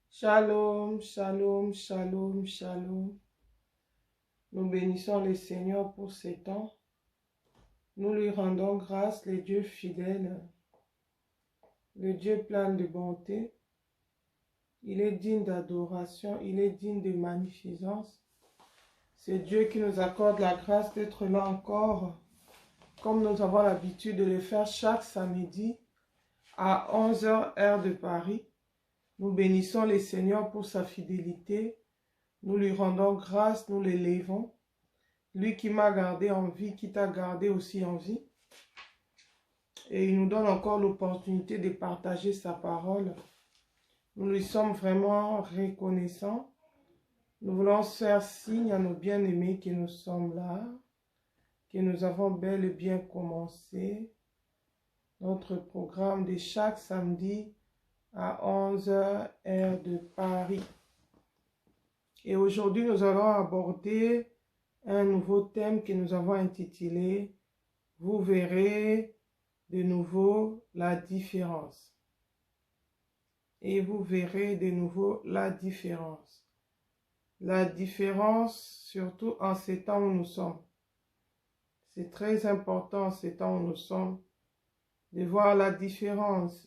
Shalom, shalom, shalom, shalom. Nous bénissons le Seigneur pour ces temps. Nous lui rendons grâce, le Dieu fidèle, le Dieu plein de bonté. Il est digne d'adoration, il est digne de magnificence. C'est Dieu qui nous accorde la grâce d'être là encore, comme nous avons l'habitude de le faire chaque samedi à 11h heure de Paris. Nous bénissons le Seigneur pour sa fidélité. Nous lui rendons grâce, nous l'élèvons. Lui qui m'a gardé en vie, qui t'a gardé aussi en vie. Et il nous donne encore l'opportunité de partager sa parole. Nous lui sommes vraiment reconnaissants. Nous voulons faire signe à nos bien-aimés que nous sommes là, que nous avons bel et bien commencé notre programme de chaque samedi à 11h heure de Paris. Et aujourd'hui, nous allons aborder un nouveau thème que nous avons intitulé « Vous verrez de nouveau la différence ». Et vous verrez de nouveau la différence. La différence, surtout en ces temps où nous sommes. C'est très important en ces temps où nous sommes de voir la différence.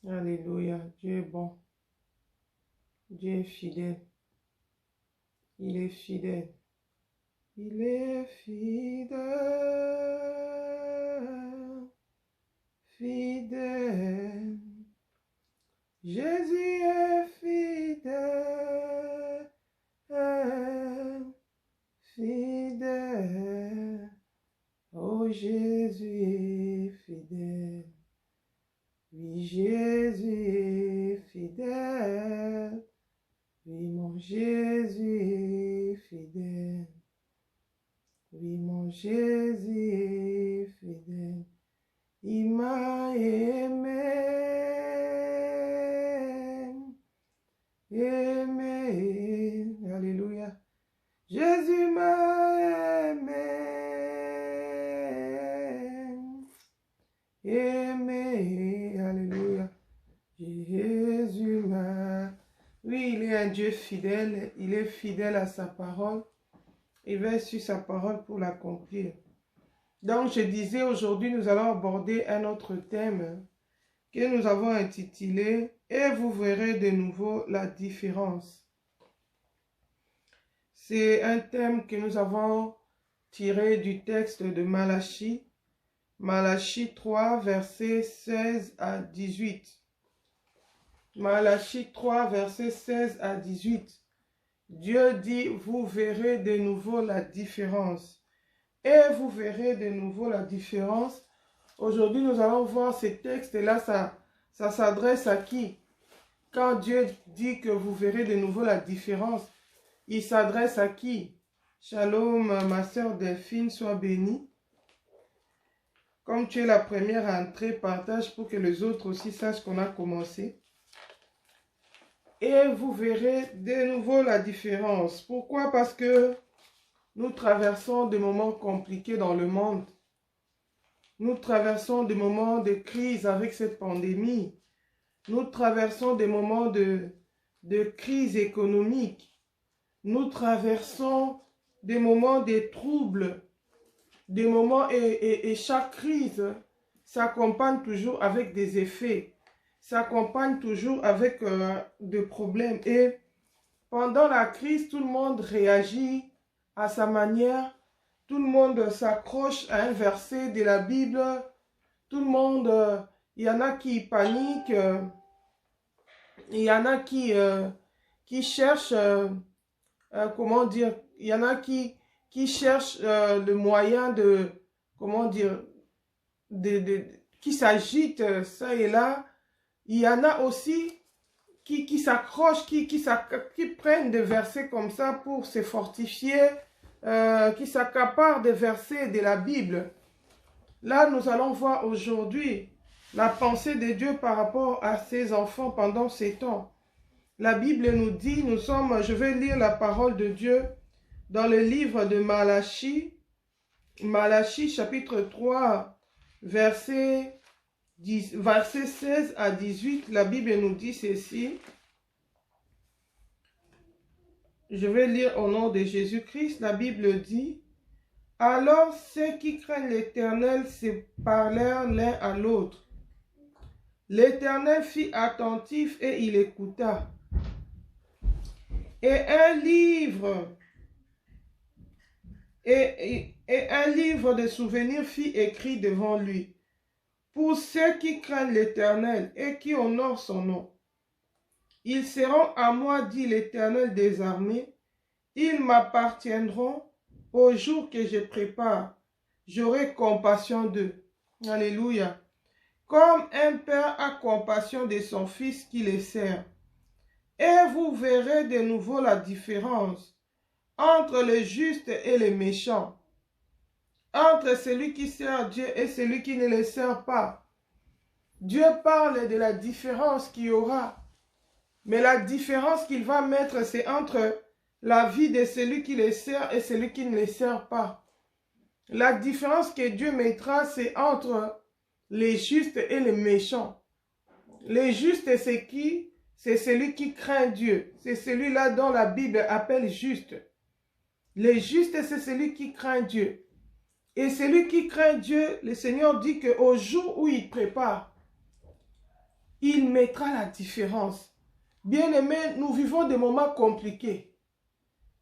Alléluia, Dieu est bon. Dieu est fidèle. Il est fidèle. Il est fidèle. Fidèle. Jésus est fidèle. Fidèle. Oh, Jésus est fidèle. Oui, Jésus est fidèle. Oui, mon Jésus est fidèle. Oui, mon Jésus est fidèle. Il m'a aimé. Aimé. Alléluia. Jésus m'a aimé. Aimé. Alléluia. Jésus m'a. Oui, il est un Dieu fidèle. Il est fidèle à sa parole. Il veille sur sa parole pour l'accomplir. Donc, je disais, aujourd'hui, nous allons aborder un autre thème que nous avons intitulé « Et vous verrez de nouveau la différence ». C'est un thème que nous avons tiré du texte de Malachie, Malachie 3, versets 16 à 18. Malachie 3, versets 16 à 18. Dieu dit, vous verrez de nouveau la différence. Et vous verrez de nouveau la différence. Aujourd'hui, nous allons voir ces textes-là, ça s'adresse à qui? Quand Dieu dit que vous verrez de nouveau la différence, il s'adresse à qui? Shalom, ma sœur Delphine, sois bénie. Comme tu es la première à entrer, partage pour que les autres aussi sachent qu'on a commencé. Et vous verrez de nouveau la différence. Pourquoi? Parce que nous traversons des moments compliqués dans le monde. Nous traversons des moments de crise avec cette pandémie. Nous traversons des moments de crise économique. Nous traversons des moments de troubles. Des moments et chaque crise s'accompagne toujours avec des effets. S'accompagne toujours avec des problèmes. Et pendant la crise, tout le monde réagit à sa manière. Tout le monde s'accroche à un verset de la Bible. Tout le monde, il y en a qui paniquent. Il y en a qui cherchent, comment dire, il y en a qui cherchent le moyen de, comment dire, qui s'agitent ça et là. Il y en a aussi qui s'accrochent, qui prennent des versets comme ça pour se fortifier, qui s'accaparent des versets de la Bible. Là, nous allons voir aujourd'hui la pensée de Dieu par rapport à ses enfants pendant ces temps. La Bible nous dit, je vais lire la parole de Dieu dans le livre de Malachie, Malachie chapitre 3, verset 16 à 18, la Bible nous dit ceci. Je vais lire au nom de Jésus-Christ. La Bible dit: alors ceux qui craignent l'Éternel se parlèrent l'un à l'autre. L'Éternel fit attentif et il écouta. Et un livre de souvenirs fit écrit devant lui, pour ceux qui craignent l'Éternel et qui honorent son nom. Ils seront à moi, dit l'Éternel des armées, ils m'appartiendront au jour que je prépare. J'aurai compassion d'eux. Alléluia. Comme un père a compassion de son fils qui le sert. Et vous verrez de nouveau la différence entre le juste et le méchant, entre celui qui sert Dieu et celui qui ne le sert pas. Dieu parle de la différence qu'il y aura, mais la différence qu'il va mettre, c'est entre la vie de celui qui le sert et celui qui ne le sert pas. La différence que Dieu mettra, c'est entre les justes et les méchants. Les justes, c'est qui? C'est celui qui craint Dieu. C'est celui-là dont la Bible appelle juste. Les justes, c'est celui qui craint Dieu. Et celui qui craint Dieu, le Seigneur dit qu'au jour où il prépare, il mettra la différence. Bien-aimés, nous vivons des moments compliqués.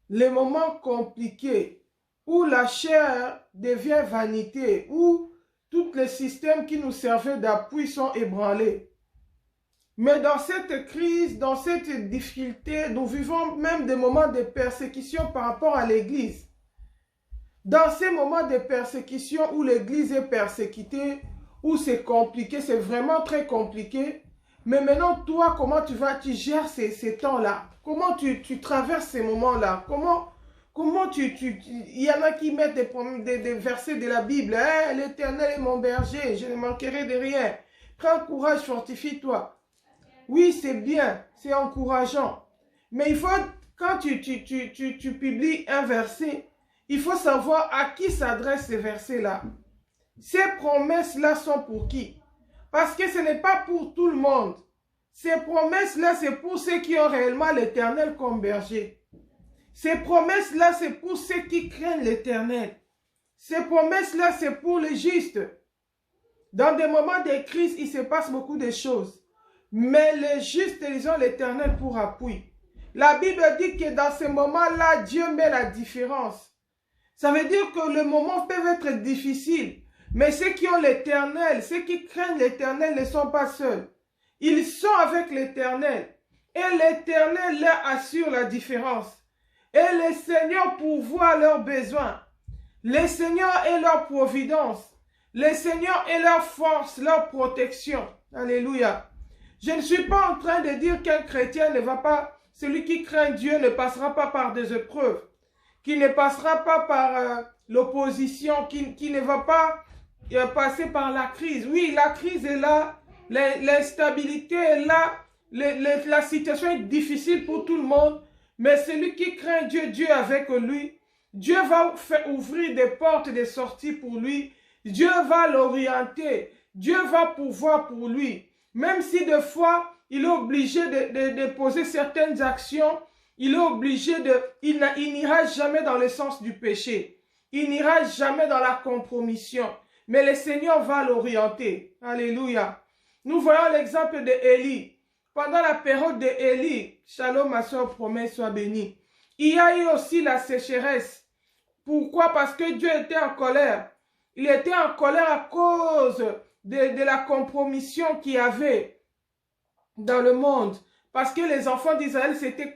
Les moments compliqués où la chair devient vanité, où tous les systèmes qui nous servaient d'appui sont ébranlés. Mais dans cette crise, dans cette difficulté, nous vivons même des moments de persécution par rapport à l'Église. Dans ces moments de persécution où l'Église est persécutée, où c'est compliqué, c'est vraiment très compliqué. Mais maintenant, toi, comment tu gères ces temps-là? Comment tu traverses ces moments-là? Il y en a qui mettent des versets de la Bible. Hey, l'Éternel est mon berger, je ne manquerai de rien. Prends courage, fortifie-toi. Oui, c'est bien, c'est encourageant. Mais il faut, quand tu publies un verset, il faut savoir à qui s'adressent ces versets-là. Ces promesses-là sont pour qui? Parce que ce n'est pas pour tout le monde. Ces promesses-là, c'est pour ceux qui ont réellement l'Éternel comme berger. Ces promesses-là, c'est pour ceux qui craignent l'Éternel. Ces promesses-là, c'est pour les justes. Dans des moments de crise, il se passe beaucoup de choses. Mais les justes, ils ont l'Éternel pour appui. La Bible dit que dans ces moments-là, Dieu met la différence. Ça veut dire que les moments peuvent être difficiles. Mais ceux qui ont l'Éternel, ceux qui craignent l'Éternel ne sont pas seuls. Ils sont avec l'Éternel. Et l'Éternel leur assure la différence. Et le Seigneur pourvoit leurs besoins. Le Seigneur est leur providence. Le Seigneur est leur force, leur protection. Alléluia. Je ne suis pas en train de dire qu'un chrétien ne va pas, celui qui craint Dieu ne passera pas par des épreuves, qui ne passera pas par l'opposition, qui ne va pas passer par la crise. Oui, la crise est là, l'instabilité est là, la situation est difficile pour tout le monde, mais celui qui craint Dieu, Dieu est avec lui. Dieu va faire ouvrir des portes de sortie pour lui. Dieu va l'orienter. Dieu va pouvoir pour lui. Même si des fois, il est obligé de poser certaines actions, il est obligé il n'ira jamais dans le sens du péché. Il n'ira jamais dans la compromission. Mais le Seigneur va l'orienter. Alléluia. Nous voyons l'exemple d'Élie. Pendant la période d'Élie, shalom ma soeur, promets, sois bénie. Il y a eu aussi la sécheresse. Pourquoi? Parce que Dieu était en colère. Il était en colère à cause de la compromission qu'il y avait dans le monde. Parce que les enfants d'Israël s'étaient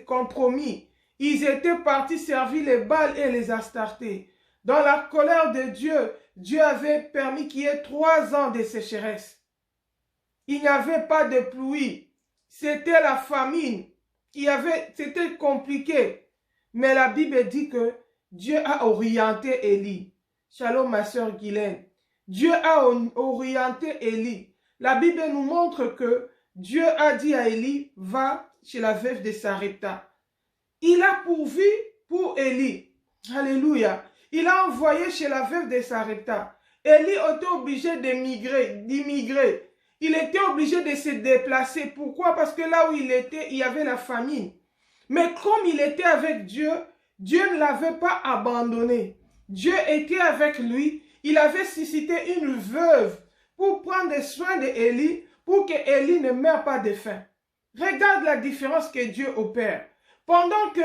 compromis. Ils étaient partis servir les Baals et les Astartés. Dans la colère de Dieu, Dieu avait permis qu'il y ait 3 ans de sécheresse. Il n'y avait pas de pluie. C'était la famine. C'était compliqué. Mais la Bible dit que Dieu a orienté Élie. Shalom ma soeur Guylaine. Dieu a orienté Élie. La Bible nous montre que Dieu a dit à Élie, va chez la veuve de Sarepta. Il a pourvu pour Élie. Alléluia. il a envoyé chez la veuve de Sarepta. Élie était obligé d'immigrer. Il était obligé de se déplacer. Pourquoi? Parce que là où il était, il y avait la famine. Mais comme il était avec Dieu, Dieu ne l'avait pas abandonné. Dieu était avec lui. Il avait suscité une veuve pour prendre soin d'Élie, pour que Élie ne meure pas de faim. Regarde la différence que Dieu opère. Pendant que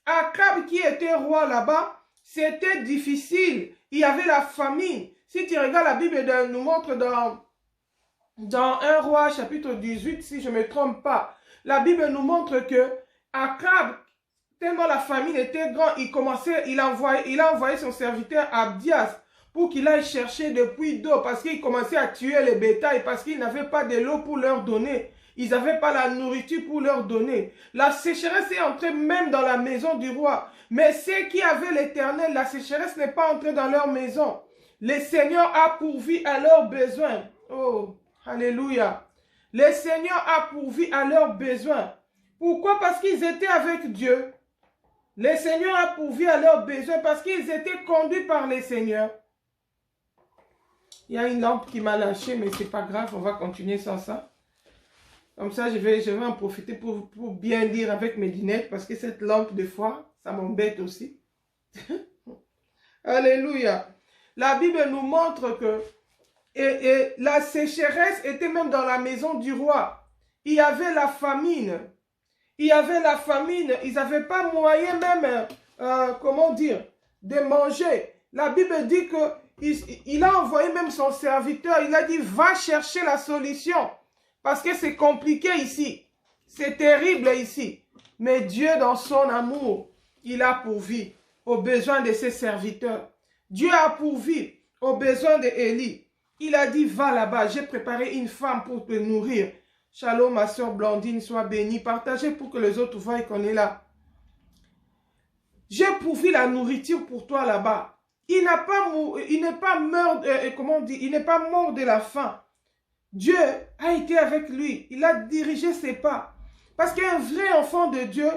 Akab, qui était roi là-bas, c'était difficile. Il y avait la famine. Si tu regardes, la Bible nous montre dans 1 Roi chapitre 18, si je ne me trompe pas, la Bible nous montre que Akab, tellement la famine était grande, il a envoyé son serviteur Abdias pour qu'il aille chercher des puits d'eau parce qu'il commençait à tuer les bétails parce qu'il n'avait pas de l'eau pour leur donner. Ils n'avaient pas la nourriture pour leur donner. La sécheresse est entrée même dans la maison du roi. Mais ceux qui avaient l'Éternel, la sécheresse n'est pas entrée dans leur maison. Le Seigneur a pourvu à leurs besoins. Oh, alléluia. Le Seigneur a pourvu à leurs besoins. Pourquoi? Parce qu'ils étaient avec Dieu. Le Seigneur a pourvu à leurs besoins parce qu'ils étaient conduits par le Seigneur. Il y a une lampe qui m'a lâché, mais ce n'est pas grave, on va continuer sans ça. Comme ça, je vais en profiter pour bien lire avec mes lunettes, parce que cette lampe, des fois, ça m'embête aussi. Alléluia. La Bible nous montre que la sécheresse était même dans la maison du roi. Il y avait la famine. Il y avait la famine. Ils n'avaient pas moyen même, comment dire, de manger. La Bible dit qu'il a envoyé même son serviteur. Il a dit, va chercher la solution. Parce que c'est compliqué ici. C'est terrible ici. Mais Dieu, dans son amour, il a pourvu aux besoins de ses serviteurs. Dieu a pourvu aux besoins d'Élie. Il a dit, va là-bas, j'ai préparé une femme pour te nourrir. Shalom, ma soeur Blandine, sois bénie. Partagez pour que les autres voient qu'on est là. J'ai pourvu la nourriture pour toi là-bas. Il n'est pas mort de la faim. Dieu a été avec lui. Il a dirigé ses pas. Parce qu'un vrai enfant de Dieu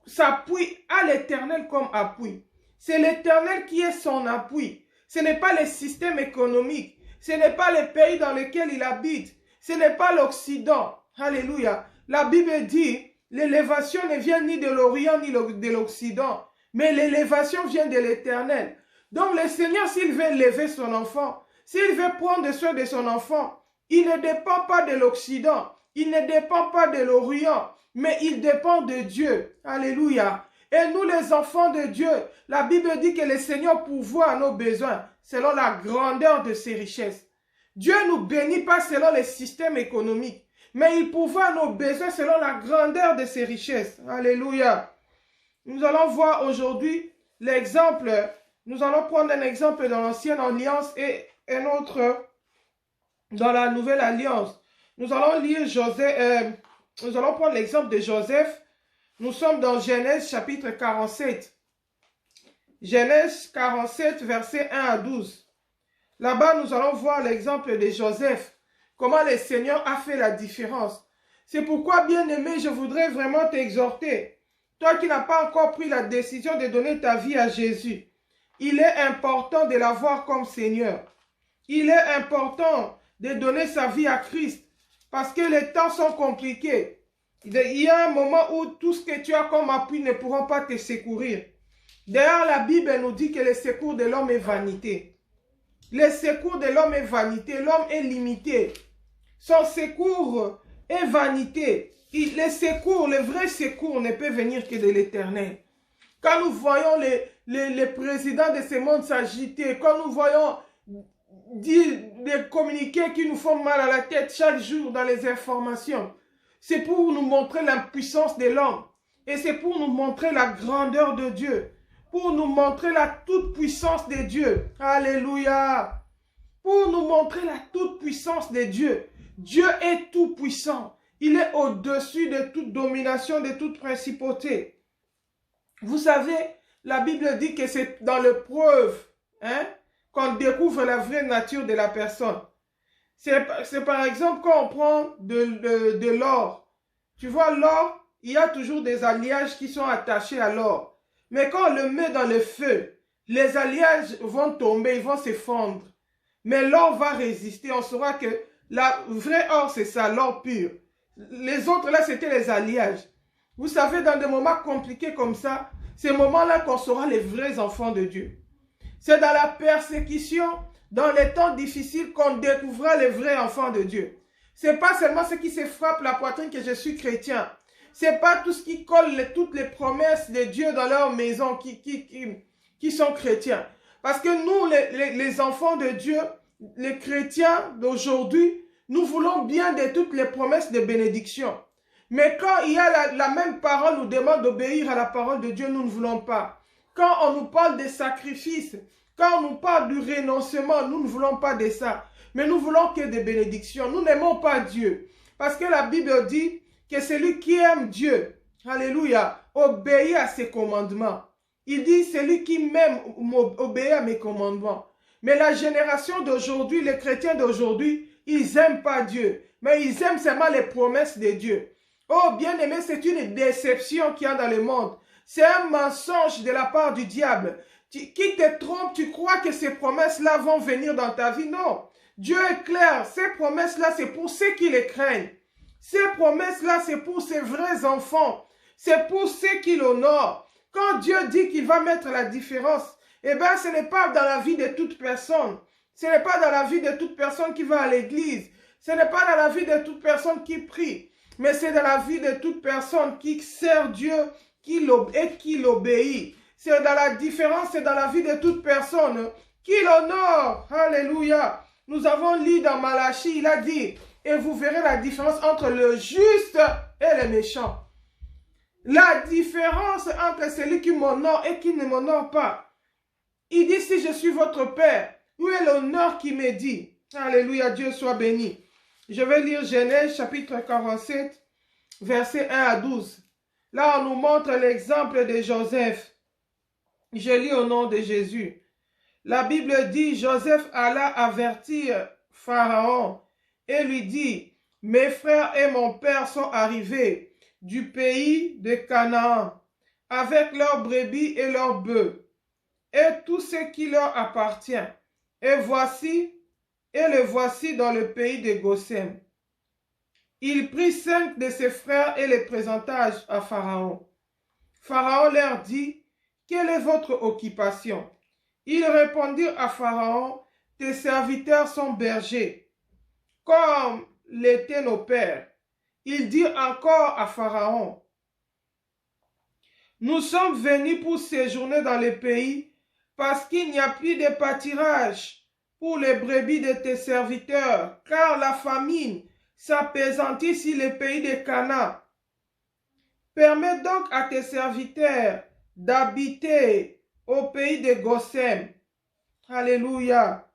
s'appuie à l'Éternel comme appui. C'est l'Éternel qui est son appui. Ce n'est pas le système économique. Ce n'est pas le pays dans lequel il habite. Ce n'est pas l'Occident. Alléluia. La Bible dit, l'élévation ne vient ni de l'Orient ni de l'Occident. Mais l'élévation vient de l'Éternel. Donc le Seigneur, s'il veut élever son enfant, s'il veut prendre soin de son enfant, il ne dépend pas de l'Occident, il ne dépend pas de l'Orient, mais il dépend de Dieu. Alléluia. Et nous les enfants de Dieu, la Bible dit que le Seigneur pourvoit à nos besoins selon la grandeur de ses richesses. Dieu ne nous bénit pas selon les systèmes économiques, mais il pourvoit à nos besoins selon la grandeur de ses richesses. Alléluia. Nous allons voir aujourd'hui l'exemple, nous allons prendre un exemple dans l'Ancienne Alliance et un autre dans la Nouvelle Alliance. Nous allons lire nous allons prendre l'exemple de Joseph. Nous sommes dans Genèse chapitre 47. Genèse 47, versets 1 à 12. Là-bas, nous allons voir l'exemple de Joseph. Comment le Seigneur a fait la différence. C'est pourquoi, bien-aimé, je voudrais vraiment t'exhorter. Toi qui n'as pas encore pris la décision de donner ta vie à Jésus, il est important de l'avoir comme Seigneur. Il est important de donner sa vie à Christ parce que les temps sont compliqués. Il y a un moment où tout ce que tu as comme appui ne pourront pas te secourir. D'ailleurs, la Bible nous dit que le secours de l'homme est vanité. Le secours de l'homme est vanité. L'homme est limité. Son secours est vanité. Le vrai secours ne peut venir que de l'Éternel. Quand nous voyons les présidents de ce monde s'agiter, quand nous voyons des communiqués qui nous font mal à la tête chaque jour dans les informations, c'est pour nous montrer l'impuissance de l'homme. Et c'est pour nous montrer la grandeur de Dieu. Pour nous montrer la toute-puissance de Dieu. Alléluia. Pour nous montrer la toute-puissance de Dieu. Dieu est tout-puissant. Il est au-dessus de toute domination, de toute principauté. Vous savez, la Bible dit que c'est dans l'épreuve qu'on découvre la vraie nature de la personne. C'est par exemple quand on prend de l'or. Tu vois, l'or, il y a toujours des alliages qui sont attachés à l'or. Mais quand on le met dans le feu les alliages vont tomber, ils vont s'effondrer. Mais l'or va résister. On saura que la vraie or, c'est ça, l'or pur. Les autres, là, c'était les alliages. Vous savez, dans des moments compliqués comme ça, ces moments-là qu'on sera les vrais enfants de Dieu. C'est dans la persécution, dans les temps difficiles, qu'on découvrira les vrais enfants de Dieu. C'est pas seulement ceux qui se frappent la poitrine que je suis chrétien. C'est pas tout ce qui colle toutes les promesses de Dieu dans leur maison qui sont chrétiens. Parce que nous, les enfants de Dieu, les chrétiens d'aujourd'hui, nous voulons bien de toutes les promesses de bénédiction. Mais quand il y a la même parole nous demande d'obéir à la parole de Dieu, nous ne voulons pas. Quand on nous parle des sacrifices, quand on nous parle du renoncement, nous ne voulons pas de ça. Mais nous voulons que des bénédictions. Nous n'aimons pas Dieu. Parce que la Bible dit que celui qui aime Dieu, alléluia, obéit à ses commandements. Il dit, celui qui m'aime obéit à mes commandements. Mais la génération d'aujourd'hui, les chrétiens d'aujourd'hui, ils n'aiment pas Dieu. Mais ils aiment seulement les promesses de Dieu. Oh, bien-aimé, c'est une déception qu'il y a dans le monde. C'est un mensonge de la part du diable. Qui te trompe, tu crois que ces promesses-là vont venir dans ta vie? Non. Dieu est clair. Ces promesses-là, c'est pour ceux qui les craignent. Ces promesses-là, c'est pour ses vrais enfants. C'est pour ceux qui l'honorent. Quand Dieu dit qu'il va mettre la différence, eh bien, ce n'est pas dans la vie de toute personne. Ce n'est pas dans la vie de toute personne qui va à l'église. Ce n'est pas dans la vie de toute personne qui prie. Mais c'est dans la vie de toute personne qui sert Dieu et qui l'obéit. C'est dans la différence, c'est dans la vie de toute personne qui l'honore. Alléluia. Nous avons lu dans Malachie, il a dit, et vous verrez la différence entre le juste et le méchant. La différence entre celui qui m'honore et qui ne m'honore pas. Il dit, si je suis votre Père, où est l'honneur qui m'est dit? Alléluia, Dieu soit béni. Je vais lire Genèse chapitre 47, versets 1 à 12. Là, on nous montre l'exemple de Joseph. Je lis au nom de Jésus. La Bible dit, Joseph alla avertir Pharaon et lui dit, mes frères et mon père sont arrivés du pays de Canaan avec leurs brebis et leurs bœufs et tout ce qui leur appartient. Et le voici dans le pays de Goshen. Il prit 5 de ses frères et les présenta à Pharaon. Pharaon leur dit, quelle est votre occupation? Ils répondirent à Pharaon, tes serviteurs sont bergers, comme l'étaient nos pères. Ils dirent encore à Pharaon, nous sommes venus pour séjourner dans le pays parce qu'il n'y a plus de pâturage pour les brebis de tes serviteurs, car la famine s'appesantit sur le pays de Canaan. Permets donc à tes serviteurs d'habiter au pays de Goshen. Alléluia.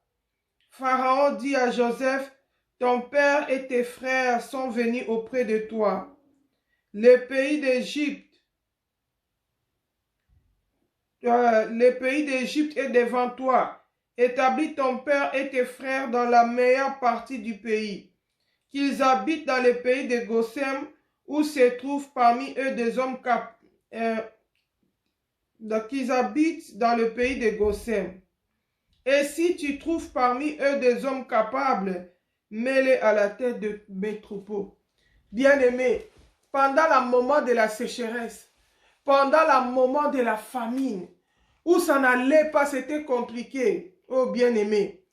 Pharaon dit à Joseph, ton père et tes frères sont venus auprès de toi. Le pays d'Égypte est devant toi. Établis ton père et tes frères dans la meilleure partie du pays. Qu'ils habitent dans le pays de Goshen, où se trouvent parmi eux des hommes qu'ils habitent dans le pays de Goshen. Et si tu trouves parmi eux des hommes capables, mets-les à la tête de mes troupeaux. Bien-aimés, pendant le moment de la sécheresse, pendant le moment de la famine, où ça n'allait pas, c'était compliqué. Oh bien-aimés,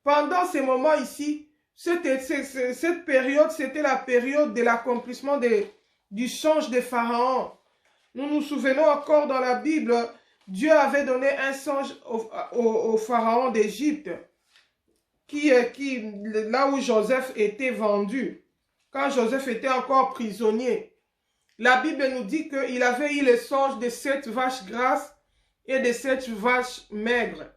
pendant ces moments ici, cette période, c'était la période de l'accomplissement du songe de Pharaon. Nous nous souvenons encore dans la Bible, Dieu avait donné un songe au Pharaon d'Égypte, là où Joseph était vendu, quand Joseph était encore prisonnier. La Bible nous dit qu'il avait eu le songe de 7 vaches grasses et de 7 vaches maigres.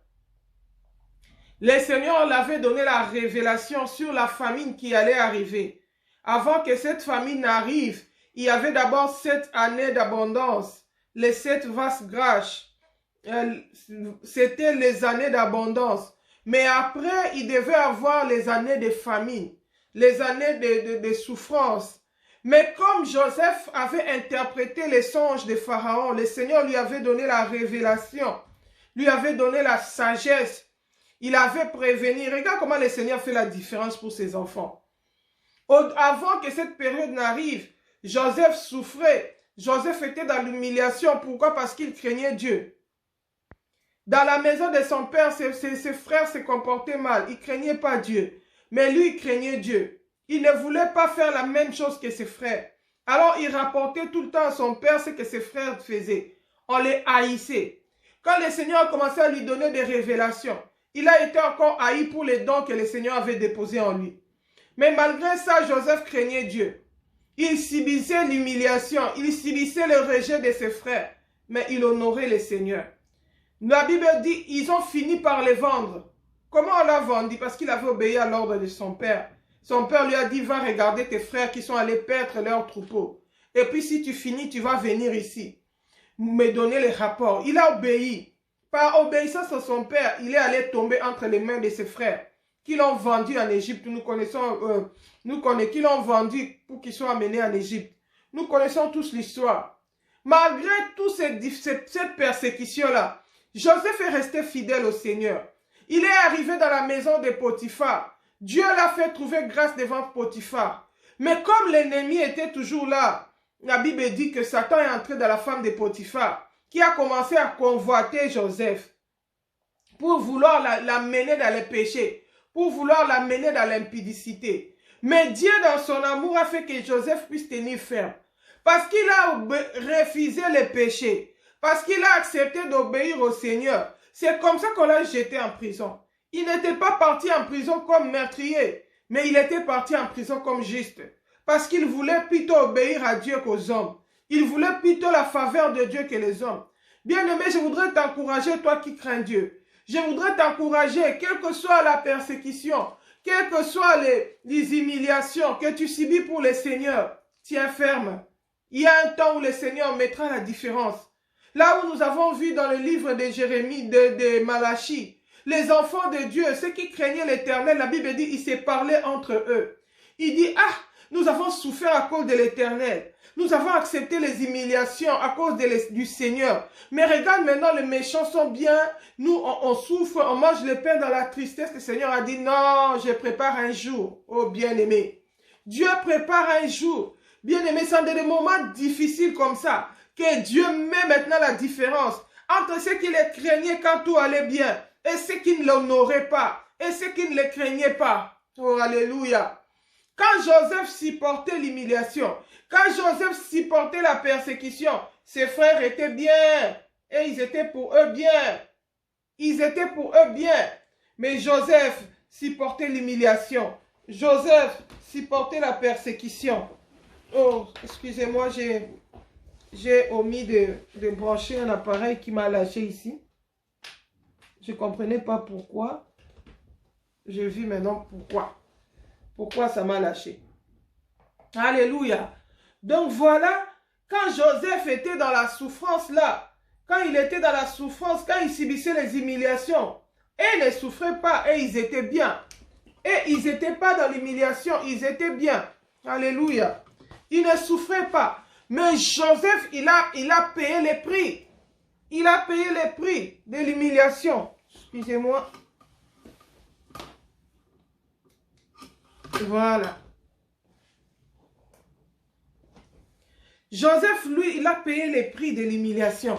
Le Seigneur l'avait donné la révélation sur la famine qui allait arriver. Avant que cette famine arrive, il y avait d'abord 7 années d'abondance. Les 7 vaches grasses, c'était les années d'abondance. Mais après, il devait avoir les années de famine, les années de souffrance. Mais comme Joseph avait interprété les songes de Pharaon, le Seigneur lui avait donné la révélation lui avait donné la sagesse. Il avait prévenu. Regarde comment le Seigneur fait la différence pour ses enfants. Avant que cette période n'arrive, Joseph souffrait. Joseph était dans l'humiliation. Pourquoi? Parce qu'il craignait Dieu. Dans la maison de son père, ses frères se comportaient mal. Il ne craignait pas Dieu. Mais lui, il craignait Dieu. Il ne voulait pas faire la même chose que ses frères. Alors, il rapportait tout le temps à son père ce que ses frères faisaient. On les haïssait. Quand le Seigneur a commencé à lui donner des révélations, il a été encore haï pour les dons que le Seigneur avait déposés en lui. Mais malgré ça, Joseph craignait Dieu. Il subissait l'humiliation, il subissait le rejet de ses frères, mais il honorait le Seigneur. La Bible dit, ils ont fini par les vendre. Comment on l'a vendu? Parce qu'il avait obéi à l'ordre de son père. Son père lui a dit, va regarder tes frères qui sont allés perdre leurs troupeaux. Et puis si tu finis, tu vas venir ici, me donner les rapports. Il a obéi. Par obéissance à son père, il est allé tomber entre les mains de ses frères, qui l'ont vendu en Égypte. Nous connaissons, qui l'ont vendu pour qu'ils soient amenés en Égypte. Nous connaissons tous l'histoire. Malgré toute cette persécution-là, Joseph est resté fidèle au Seigneur. Il est arrivé dans la maison de Potiphar. Dieu l'a fait trouver grâce devant Potiphar. Mais comme l'ennemi était toujours là, la Bible dit que Satan est entré dans la femme de Potiphar, qui a commencé à convoiter Joseph pour vouloir l'amener dans le péché, pour vouloir l'amener dans l'impudicité. Mais Dieu, dans son amour, a fait que Joseph puisse tenir ferme. Parce qu'il a refusé le péché, parce qu'il a accepté d'obéir au Seigneur. C'est comme ça qu'on l'a jeté en prison. Il n'était pas parti en prison comme meurtrier, mais il était parti en prison comme juste. Parce qu'il voulait plutôt obéir à Dieu qu'aux hommes. Il voulait plutôt la faveur de Dieu que les hommes. Bien-aimé, je voudrais t'encourager, toi qui crains Dieu. Je voudrais t'encourager, quelle que soit la persécution, quelles que soient les humiliations que tu subis pour le Seigneur, tiens ferme. Il y a un temps où le Seigneur mettra la différence. Là où nous avons vu dans le livre de Jérémie, de Malachie, les enfants de Dieu, ceux qui craignaient l'Éternel, la Bible dit, ils se parlaient entre eux. Il dit, ah, nous avons souffert à cause de l'Éternel. Nous avons accepté les humiliations à cause du Seigneur. Mais regarde maintenant, les méchants sont bien. Nous, on souffre, on mange le pain dans la tristesse. Le Seigneur a dit, non, je prépare un jour. Oh bien-aimé. Dieu prépare un jour. Bien-aimé, c'est dans des moments difficiles comme ça que Dieu met maintenant la différence entre ceux qui les craignaient quand tout allait bien et ceux qui ne l'honoraient pas et ceux qui ne les craignaient pas. Oh, alléluia. Quand Joseph supportait l'humiliation, quand Joseph supportait la persécution, ses frères étaient bien et ils étaient pour eux bien. Ils étaient pour eux bien. Mais Joseph supportait l'humiliation. Joseph supportait la persécution. Oh, excusez-moi, j'ai omis de brancher un appareil qui m'a lâché ici. Je ne comprenais pas pourquoi. Je vis maintenant pourquoi. Pourquoi ça m'a lâché. Alléluia. Donc voilà, quand Joseph était dans la souffrance là, quand il était dans la souffrance, quand il subissait les humiliations, et ils ne souffraient pas, et ils étaient bien. Et ils n'étaient pas dans l'humiliation, ils étaient bien. Alléluia. Ils ne souffraient pas. Mais Joseph, il a payé les prix. Il a payé les prix de l'humiliation. Excusez-moi. Voilà. Joseph, lui, il a payé les prix de l'humiliation.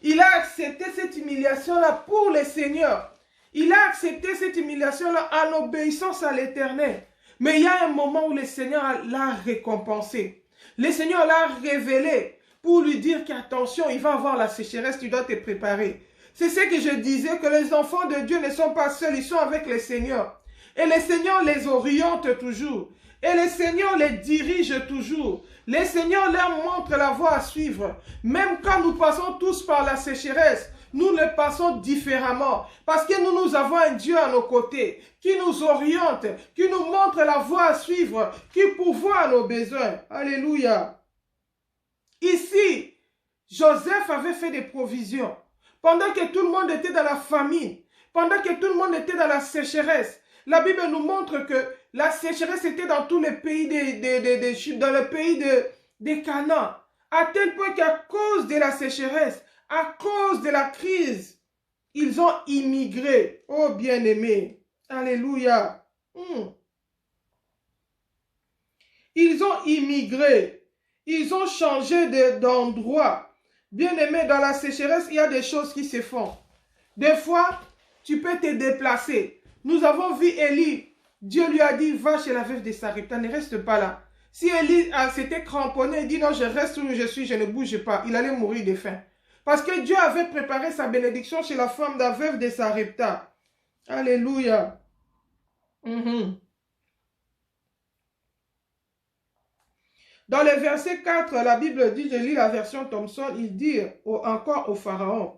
Il a accepté cette humiliation-là pour le Seigneur. Il a accepté cette humiliation-là en obéissance à l'Éternel. Mais il y a un moment où le Seigneur l'a récompensé. Le Seigneur l'a révélé pour lui dire qu'attention, il va avoir la sécheresse, tu dois te préparer. C'est ce que je disais, que les enfants de Dieu ne sont pas seuls, ils sont avec le Seigneur. Et le Seigneur les oriente toujours. Et le Seigneur les dirige toujours. Le Seigneur leur montre la voie à suivre. Même quand nous passons tous par la sécheresse, nous le passons différemment. Parce que nous avons un Dieu à nos côtés qui nous oriente, qui nous montre la voie à suivre, qui pourvoit à nos besoins. Alléluia. Ici, Joseph avait fait des provisions. Pendant que tout le monde était dans la famine, pendant que tout le monde était dans la sécheresse, la Bible nous montre que la sécheresse était dans tous les pays dans le pays de Canaan. À tel point qu'à cause de la sécheresse, à cause de la crise, Ils ont immigré. Oh bien-aimé. Alléluia. Ils ont immigré. Ils ont changé d'endroit. Bien-aimé, dans la sécheresse, il y a des choses qui se font. Des fois, tu peux te déplacer. Nous avons vu Élie. Dieu lui a dit, va chez la veuve de Sarepta, ne reste pas là. Si Élie s'était cramponné, il dit, non, je reste où je suis, je ne bouge pas. Il allait mourir de faim. Parce que Dieu avait préparé sa bénédiction chez la femme de la veuve de Sarepta. Alléluia. Dans le verset 4, la Bible dit, je lis la version Thomson, il dit encore au Pharaon,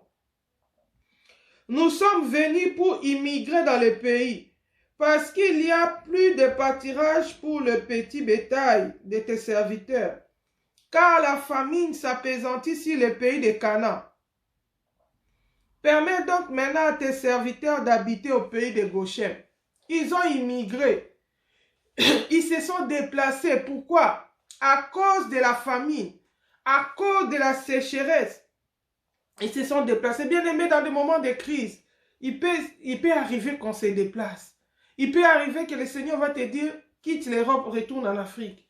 nous sommes venus pour immigrer dans le pays, parce qu'il n'y a plus de pâturage pour le petit bétail de tes serviteurs, car la famine s'apaisantit sur le pays de Canaan. Permets donc maintenant à tes serviteurs d'habiter au pays de Goshen. Ils ont immigré. Ils se sont déplacés. Pourquoi? À cause de la famine, à cause de la sécheresse. Ils se sont déplacés. Bien aimés, dans des moments de crise, il peut arriver qu'on se déplace. Il peut arriver que le Seigneur va te dire, quitte l'Europe, retourne en Afrique.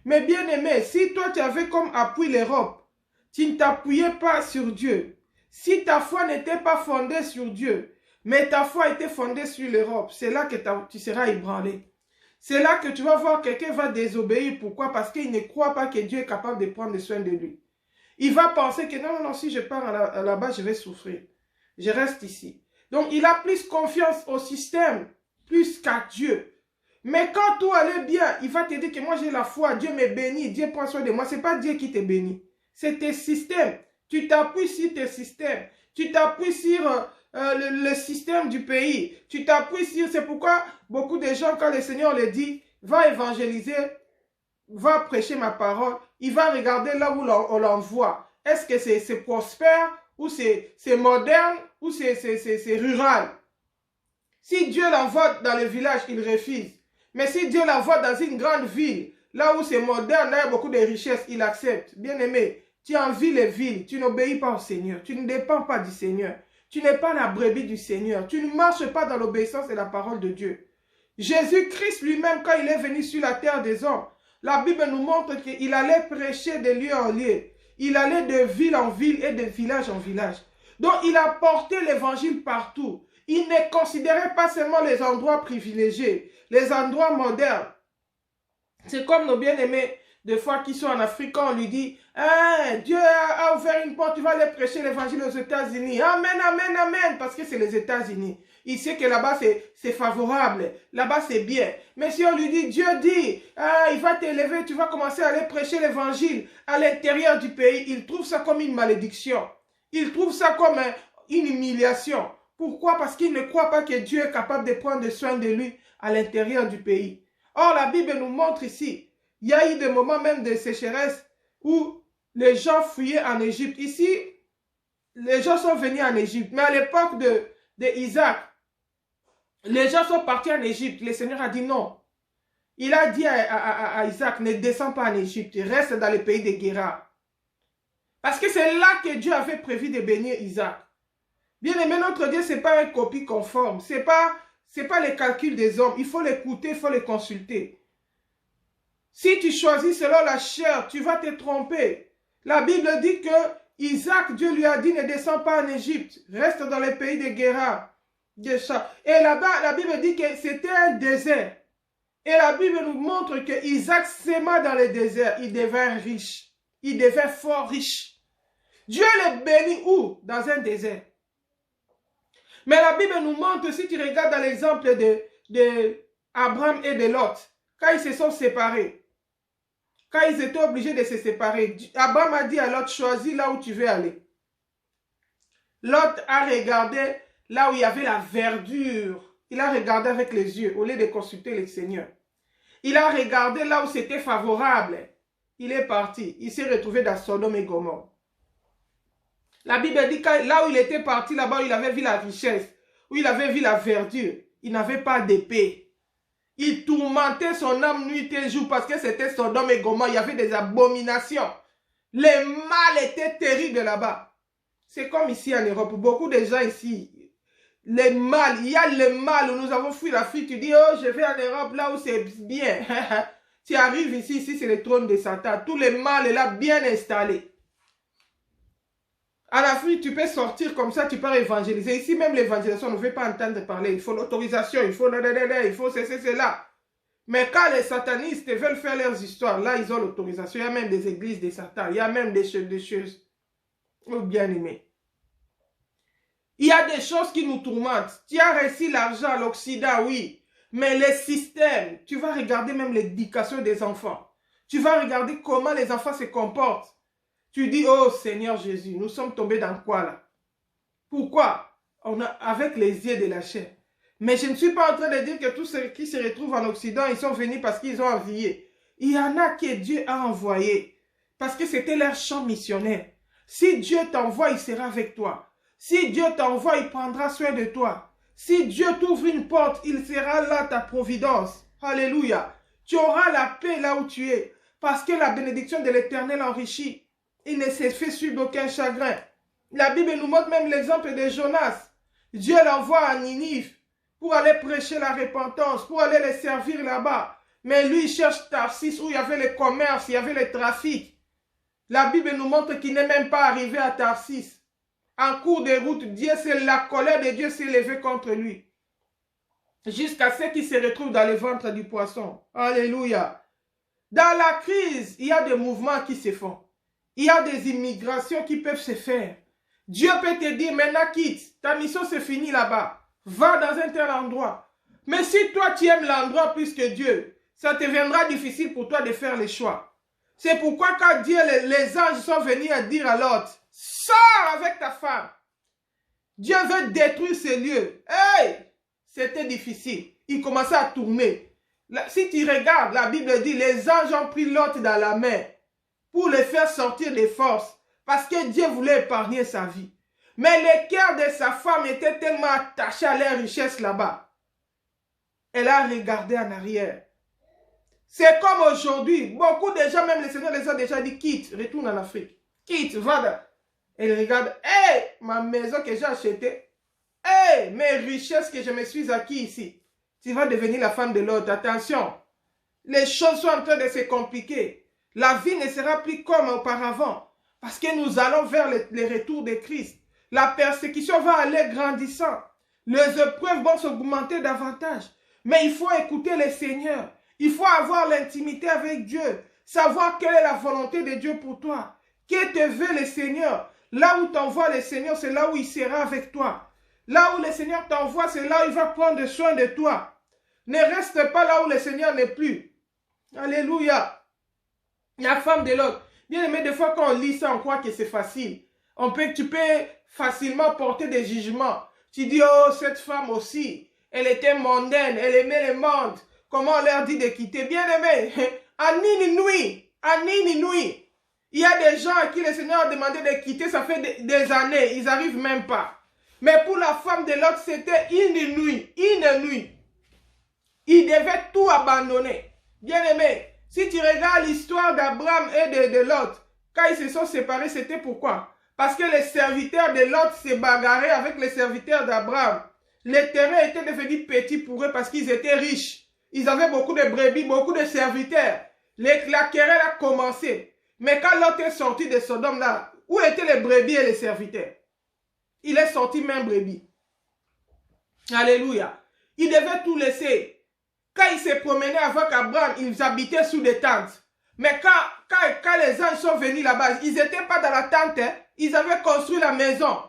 Mais bien aimé, si toi tu avais comme appui l'Europe, tu ne t'appuyais pas sur Dieu. Si ta foi n'était pas fondée sur Dieu, mais ta foi était fondée sur l'Europe, c'est là que tu seras ébranlé. C'est là que tu vas voir quelqu'un va désobéir. Pourquoi? Parce qu'il ne croit pas que Dieu est capable de prendre soin de lui. Il va penser que non, si je pars là-bas, je vais souffrir. Je reste ici. Donc, il a plus confiance au système, plus qu'à Dieu. Mais quand tout allait bien, il va te dire que moi j'ai la foi, Dieu me bénit, Dieu prend soin de moi. Ce n'est pas Dieu qui te bénit. C'est tes systèmes. Tu t'appuies sur tes systèmes. Tu t'appuies sur le système du pays. Tu t'appuies sur... C'est pourquoi beaucoup de gens, quand le Seigneur les dit, va évangéliser, va prêcher ma parole, il va regarder là où on l'envoie. Est-ce que c'est prospère ou c'est moderne ou c'est rural? Si Dieu l'envoie dans le village, il refuse. Mais si Dieu l'envoie dans une grande ville, là où c'est moderne, là il y a beaucoup de richesses, il accepte. Bien aimé, tu envies les villes, tu n'obéis pas au Seigneur, tu ne dépends pas du Seigneur. Tu n'es pas la brebis du Seigneur. Tu ne marches pas dans l'obéissance de la parole de Dieu. Jésus-Christ lui-même, quand il est venu sur la terre des hommes, la Bible nous montre qu'il allait prêcher de lieu en lieu. Il allait de ville en ville et de village en village. Donc, il a porté l'évangile partout. Il ne considérait pas seulement les endroits privilégiés, les endroits modernes. C'est comme nos bien-aimés, des fois, qui sont en Afrique, quand on lui dit, ah, Dieu a ouvert une porte, tu vas aller prêcher l'évangile aux États-Unis. Amen, amen, amen, parce que c'est les États-Unis. Il sait que là-bas, c'est favorable. Là-bas, c'est bien. Mais si on lui dit, Dieu dit, ah, il va t'élever, tu vas commencer à aller prêcher l'évangile à l'intérieur du pays, il trouve ça comme une malédiction. Il trouve ça comme une humiliation. Pourquoi? Parce qu'il ne croit pas que Dieu est capable de prendre soin de lui à l'intérieur du pays. Or, la Bible nous montre ici, il y a eu des moments même de sécheresse où les gens fuyaient en Égypte. Ici, les gens sont venus en Égypte. Mais à l'époque de Isaac, les gens sont partis en Égypte. Le Seigneur a dit non. Il a dit à Isaac, ne descends pas en Égypte, reste dans le pays de Guérar. Parce que c'est là que Dieu avait prévu de bénir Isaac. Bien aimé, notre Dieu, ce n'est pas une copie conforme. Ce n'est pas les calculs des hommes. Il faut l'écouter, il faut les consulter. Si tu choisis selon la chair, tu vas te tromper. La Bible dit que Isaac, Dieu lui a dit, ne descends pas en Égypte. Reste dans le pays de Guérar. Et là-bas, la Bible dit que c'était un désert. Et la Bible nous montre que Isaac s'aima dans le désert. Il devint riche. Il devint fort riche. Dieu le bénit où? Dans un désert. Mais la Bible nous montre, si tu regardes dans l'exemple de Abraham et de Lot, quand ils se sont séparés, quand ils étaient obligés de se séparer, Abraham a dit à Lot, choisis là où tu veux aller. Lot a regardé là où il y avait la verdure. Il a regardé avec les yeux au lieu de consulter le Seigneur. Il a regardé là où c'était favorable. Il est parti. Il s'est retrouvé dans Sodome et Gomorrhe. La Bible dit que là où il était parti, là-bas où il avait vu la richesse, où il avait vu la verdure, il n'avait pas d'épée. Il tourmentait son âme nuit et jour parce que c'était Sodome et Gomorrhe. Il y avait des abominations. Le mal était terrible là-bas. C'est comme ici en Europe. Beaucoup de gens ici, les mal, il y a le mal où nous avons fui l'Afrique. Tu dis, oh, je vais en Europe, là où c'est bien. Tu arrives ici c'est le trône de Satan. Tout le mal est là, bien installé. En Afrique, tu peux sortir comme ça, tu peux évangéliser. Ici, même l'évangélisation, on ne veut pas entendre parler. Il faut l'autorisation, il faut ceci, là. Mais quand les satanistes veulent faire leurs histoires, là, ils ont l'autorisation. Il y a même des églises de Satan. Il y a même des choses. Oh, bien aimé. Il y a des choses qui nous tourmentent. Tu as réussi l'argent à l'Occident, oui. Mais les systèmes, tu vas regarder même l'éducation des enfants. Tu vas regarder comment les enfants se comportent. Tu dis, oh Seigneur Jésus, nous sommes tombés dans quoi là? Pourquoi? On a avec les yeux de la chair. Mais je ne suis pas en train de dire que tous ceux qui se retrouvent en Occident, ils sont venus parce qu'ils ont envié. Il y en a que Dieu a envoyé. Parce que c'était leur champ missionnaire. Si Dieu t'envoie, il sera avec toi. Si Dieu t'envoie, il prendra soin de toi. Si Dieu t'ouvre une porte, il sera là ta providence. Alléluia. Tu auras la paix là où tu es. Parce que la bénédiction de l'Éternel enrichit. Il ne s'est fait suivre d'aucun chagrin. La Bible nous montre même l'exemple de Jonas. Dieu l'envoie à Ninive pour aller prêcher la repentance, pour aller les servir là-bas. Mais lui, il cherche Tarsis où il y avait le commerce, il y avait le trafic. La Bible nous montre qu'il n'est même pas arrivé à Tarsis. En cours de route, la colère de Dieu s'est levée contre lui. Jusqu'à ce qu'il se retrouve dans le ventre du poisson. Alléluia. Dans la crise, il y a des mouvements qui se font. Il y a des immigrations qui peuvent se faire. Dieu peut te dire, maintenant quitte, ta mission c'est fini là-bas. Va dans un tel endroit. Mais si toi tu aimes l'endroit plus que Dieu, ça te viendra difficile pour toi de faire les choix. C'est pourquoi quand Dieu, les anges sont venus à dire à l'autre, sors avec ta femme. Dieu veut détruire ces lieux. Hey! C'était difficile. Il commençait à tourner. Là, si tu regardes, la Bible dit, les anges ont pris l'autre dans la main pour le faire sortir des forces. Parce que Dieu voulait épargner sa vie. Mais le cœur de sa femme était tellement attaché à leurs richesses là-bas. Elle a regardé en arrière. C'est comme aujourd'hui. Beaucoup de gens, même le Seigneur les a déjà dit, quitte, retourne en Afrique. Quitte, va là. Elle regarde, hé, ma maison que j'ai achetée. Hé, mes richesses que je me suis acquis ici. Tu vas devenir la femme de l'autre. Attention. Les choses sont en train de se compliquer. La vie ne sera plus comme auparavant. Parce que nous allons vers le retour de Christ. La persécution va aller grandissant. Les épreuves vont s'augmenter davantage. Mais il faut écouter le Seigneur. Il faut avoir l'intimité avec Dieu. Savoir quelle est la volonté de Dieu pour toi. Que te veut le Seigneur? Là où t'envoie le Seigneur, c'est là où il sera avec toi. Là où le Seigneur t'envoie, c'est là où il va prendre soin de toi. Ne reste pas là où le Seigneur n'est plus. Alléluia. La femme de l'autre. Bien aimé, des fois quand on lit ça, on croit que c'est facile. Tu peux facilement porter des jugements. Tu dis, oh, cette femme aussi, elle était mondaine, elle aimait le monde. Comment on leur dit de quitter? Bien aimé, à Nini, il y a des gens à qui le Seigneur a demandé de quitter, ça fait des années, ils n'arrivent même pas. Mais pour la femme de l'autre, c'était une nuit. Il devait tout abandonner. Bien aimé, si tu regardes l'histoire d'Abraham et de Lot, quand ils se sont séparés, c'était pourquoi? Parce que les serviteurs de Lot se bagarraient avec les serviteurs d'Abraham. Les terrains étaient devenus petits pour eux parce qu'ils étaient riches. Ils avaient beaucoup de brebis, beaucoup de serviteurs. La querelle a commencé. Mais quand Lot est sorti de Sodome là, où étaient les brebis et les serviteurs? Il est sorti même brebis. Alléluia. Il devait tout laisser. Quand il s'est promené avec Abraham, ils habitaient sous des tentes. Mais quand les anges sont venus là-bas, ils n'étaient pas dans la tente. Hein? Ils avaient construit la maison.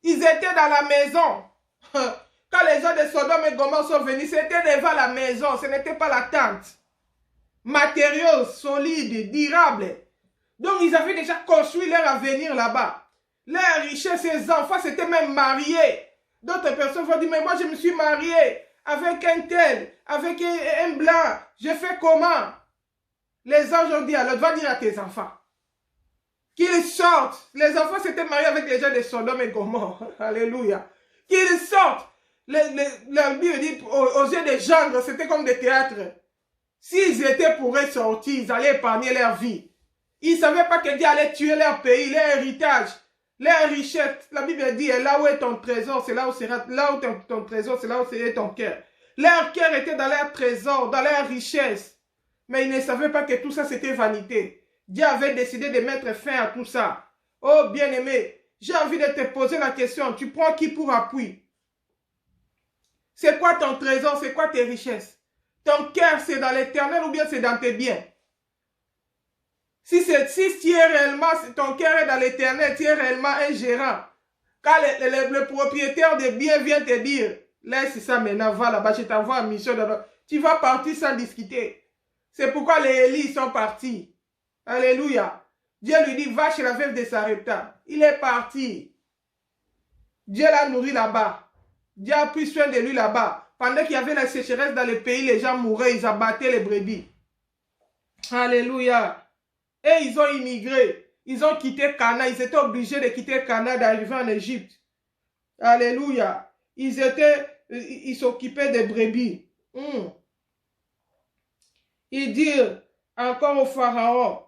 Ils étaient dans la maison. Quand les gens de Sodome et Gomorrhe sont venus, c'était devant la maison. Ce n'était pas la tente. Matériaux solides, durables. Donc, ils avaient déjà construit leur avenir là-bas. Leur richesse, ses enfants s'étaient même mariés. D'autres personnes vont dire, mais moi, je me suis marié avec un tel, avec un blanc. Je fais comment? Les anges ont dit, alors, va dire à tes enfants qu'ils sortent. Les enfants s'étaient mariés avec les gens de Sodome et Gomorrhe. Alléluia. Qu'ils sortent. La Bible dit, aux yeux des gendres, c'était comme des théâtres. S'ils étaient pour eux sortis, ils allaient épargner leur vie. Ils ne savaient pas que Dieu allait tuer leur pays, leur héritage. Les richesses, la Bible dit, là où est ton trésor, c'est là où sera, là où ton trésor, c'est là où sera ton cœur. Leur cœur était dans leur trésor, dans leur richesse. Mais ils ne savaient pas que tout ça, c'était vanité. Dieu avait décidé de mettre fin à tout ça. Oh, bien-aimé, j'ai envie de te poser la question. Tu prends qui pour appui? C'est quoi ton trésor? C'est quoi tes richesses? Ton cœur, c'est dans l'éternel ou bien c'est dans tes biens? Si tu es réellement, ton cœur est dans l'éternel, tu es réellement un gérant. Quand le propriétaire des biens vient te dire, laisse ça maintenant, va là-bas, je t'envoie en mission. Tu vas partir sans discuter. C'est pourquoi les Élis sont partis. Alléluia. Dieu lui dit, va chez la veuve de Sarepta. Il est parti. Dieu l'a nourri là-bas. Dieu a pris soin de lui là-bas. Pendant qu'il y avait la sécheresse dans le pays, les gens mouraient, ils abattaient les brebis. Alléluia. Et ils ont immigré. Ils ont quitté Cana. Ils étaient obligés de quitter Cana, d'arriver en Égypte. Alléluia. Ils s'occupaient des brebis. Il dit encore au Pharaon,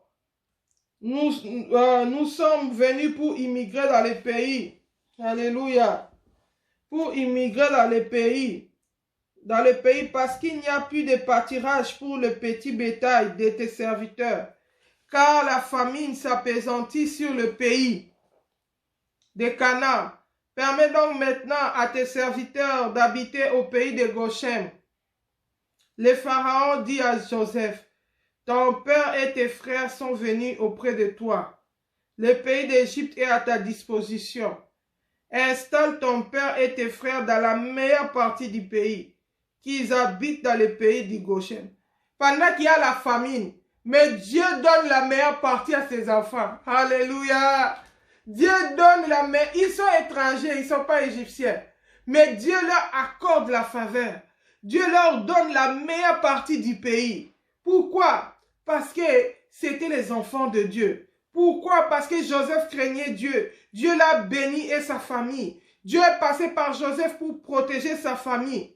nous sommes venus pour immigrer dans les pays. Alléluia. Pour immigrer dans les pays. Dans le pays parce qu'il n'y a plus de pâturage pour le petit bétail de tes serviteurs. Car la famine s'apaisantit sur le pays de Canaan. Permets donc maintenant à tes serviteurs d'habiter au pays de Goshen. Le Pharaon dit à Joseph, ton père et tes frères sont venus auprès de toi. Le pays d'Égypte est à ta disposition. Installe ton père et tes frères dans la meilleure partie du pays, qu'ils habitent dans le pays du Goshen. Pendant qu'il y a la famine, mais Dieu donne la meilleure partie à ses enfants. Alléluia. Dieu donne la meilleure. Ils sont étrangers, ils ne sont pas égyptiens. Mais Dieu leur accorde la faveur. Dieu leur donne la meilleure partie du pays. Pourquoi? Parce que c'était les enfants de Dieu. Pourquoi? Parce que Joseph craignait Dieu. Dieu l'a béni et sa famille. Dieu est passé par Joseph pour protéger sa famille.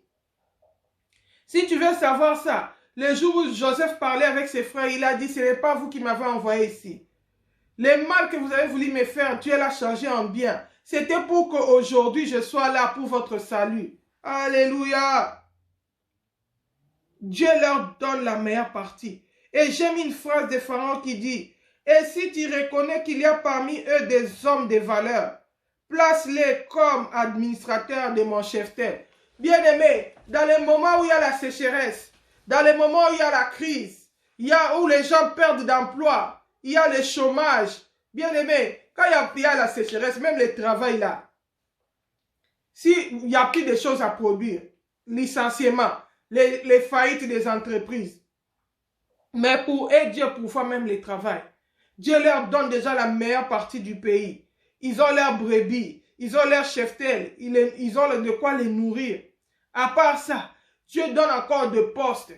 Si tu veux savoir ça, le jour où Joseph parlait avec ses frères, il a dit, ce n'est pas vous qui m'avez envoyé ici. Les mal que vous avez voulu me faire, Dieu l'a changé en bien. C'était pour qu'aujourd'hui je sois là pour votre salut. Alléluia. Dieu leur donne la meilleure partie. Et j'aime une phrase de Pharaon qui dit, et si tu reconnais qu'il y a parmi eux des hommes de valeur, place-les comme administrateurs de mon chef-tel. Bien-aimé, dans les moments où il y a la sécheresse, dans les moments où il y a la crise, où les gens perdent d'emploi, il y a le chômage. Bien-aimé, quand il y a la sécheresse, même le travail là, s'il n'y a plus de choses à produire, licenciement, les faillites des entreprises, mais pour eux, Dieu pourvoit même le travail. Dieu leur donne déjà la meilleure partie du pays. Ils ont leurs brebis, ils ont leurs cheptels, ils ont de quoi les nourrir. À part ça, Dieu donne encore des postes.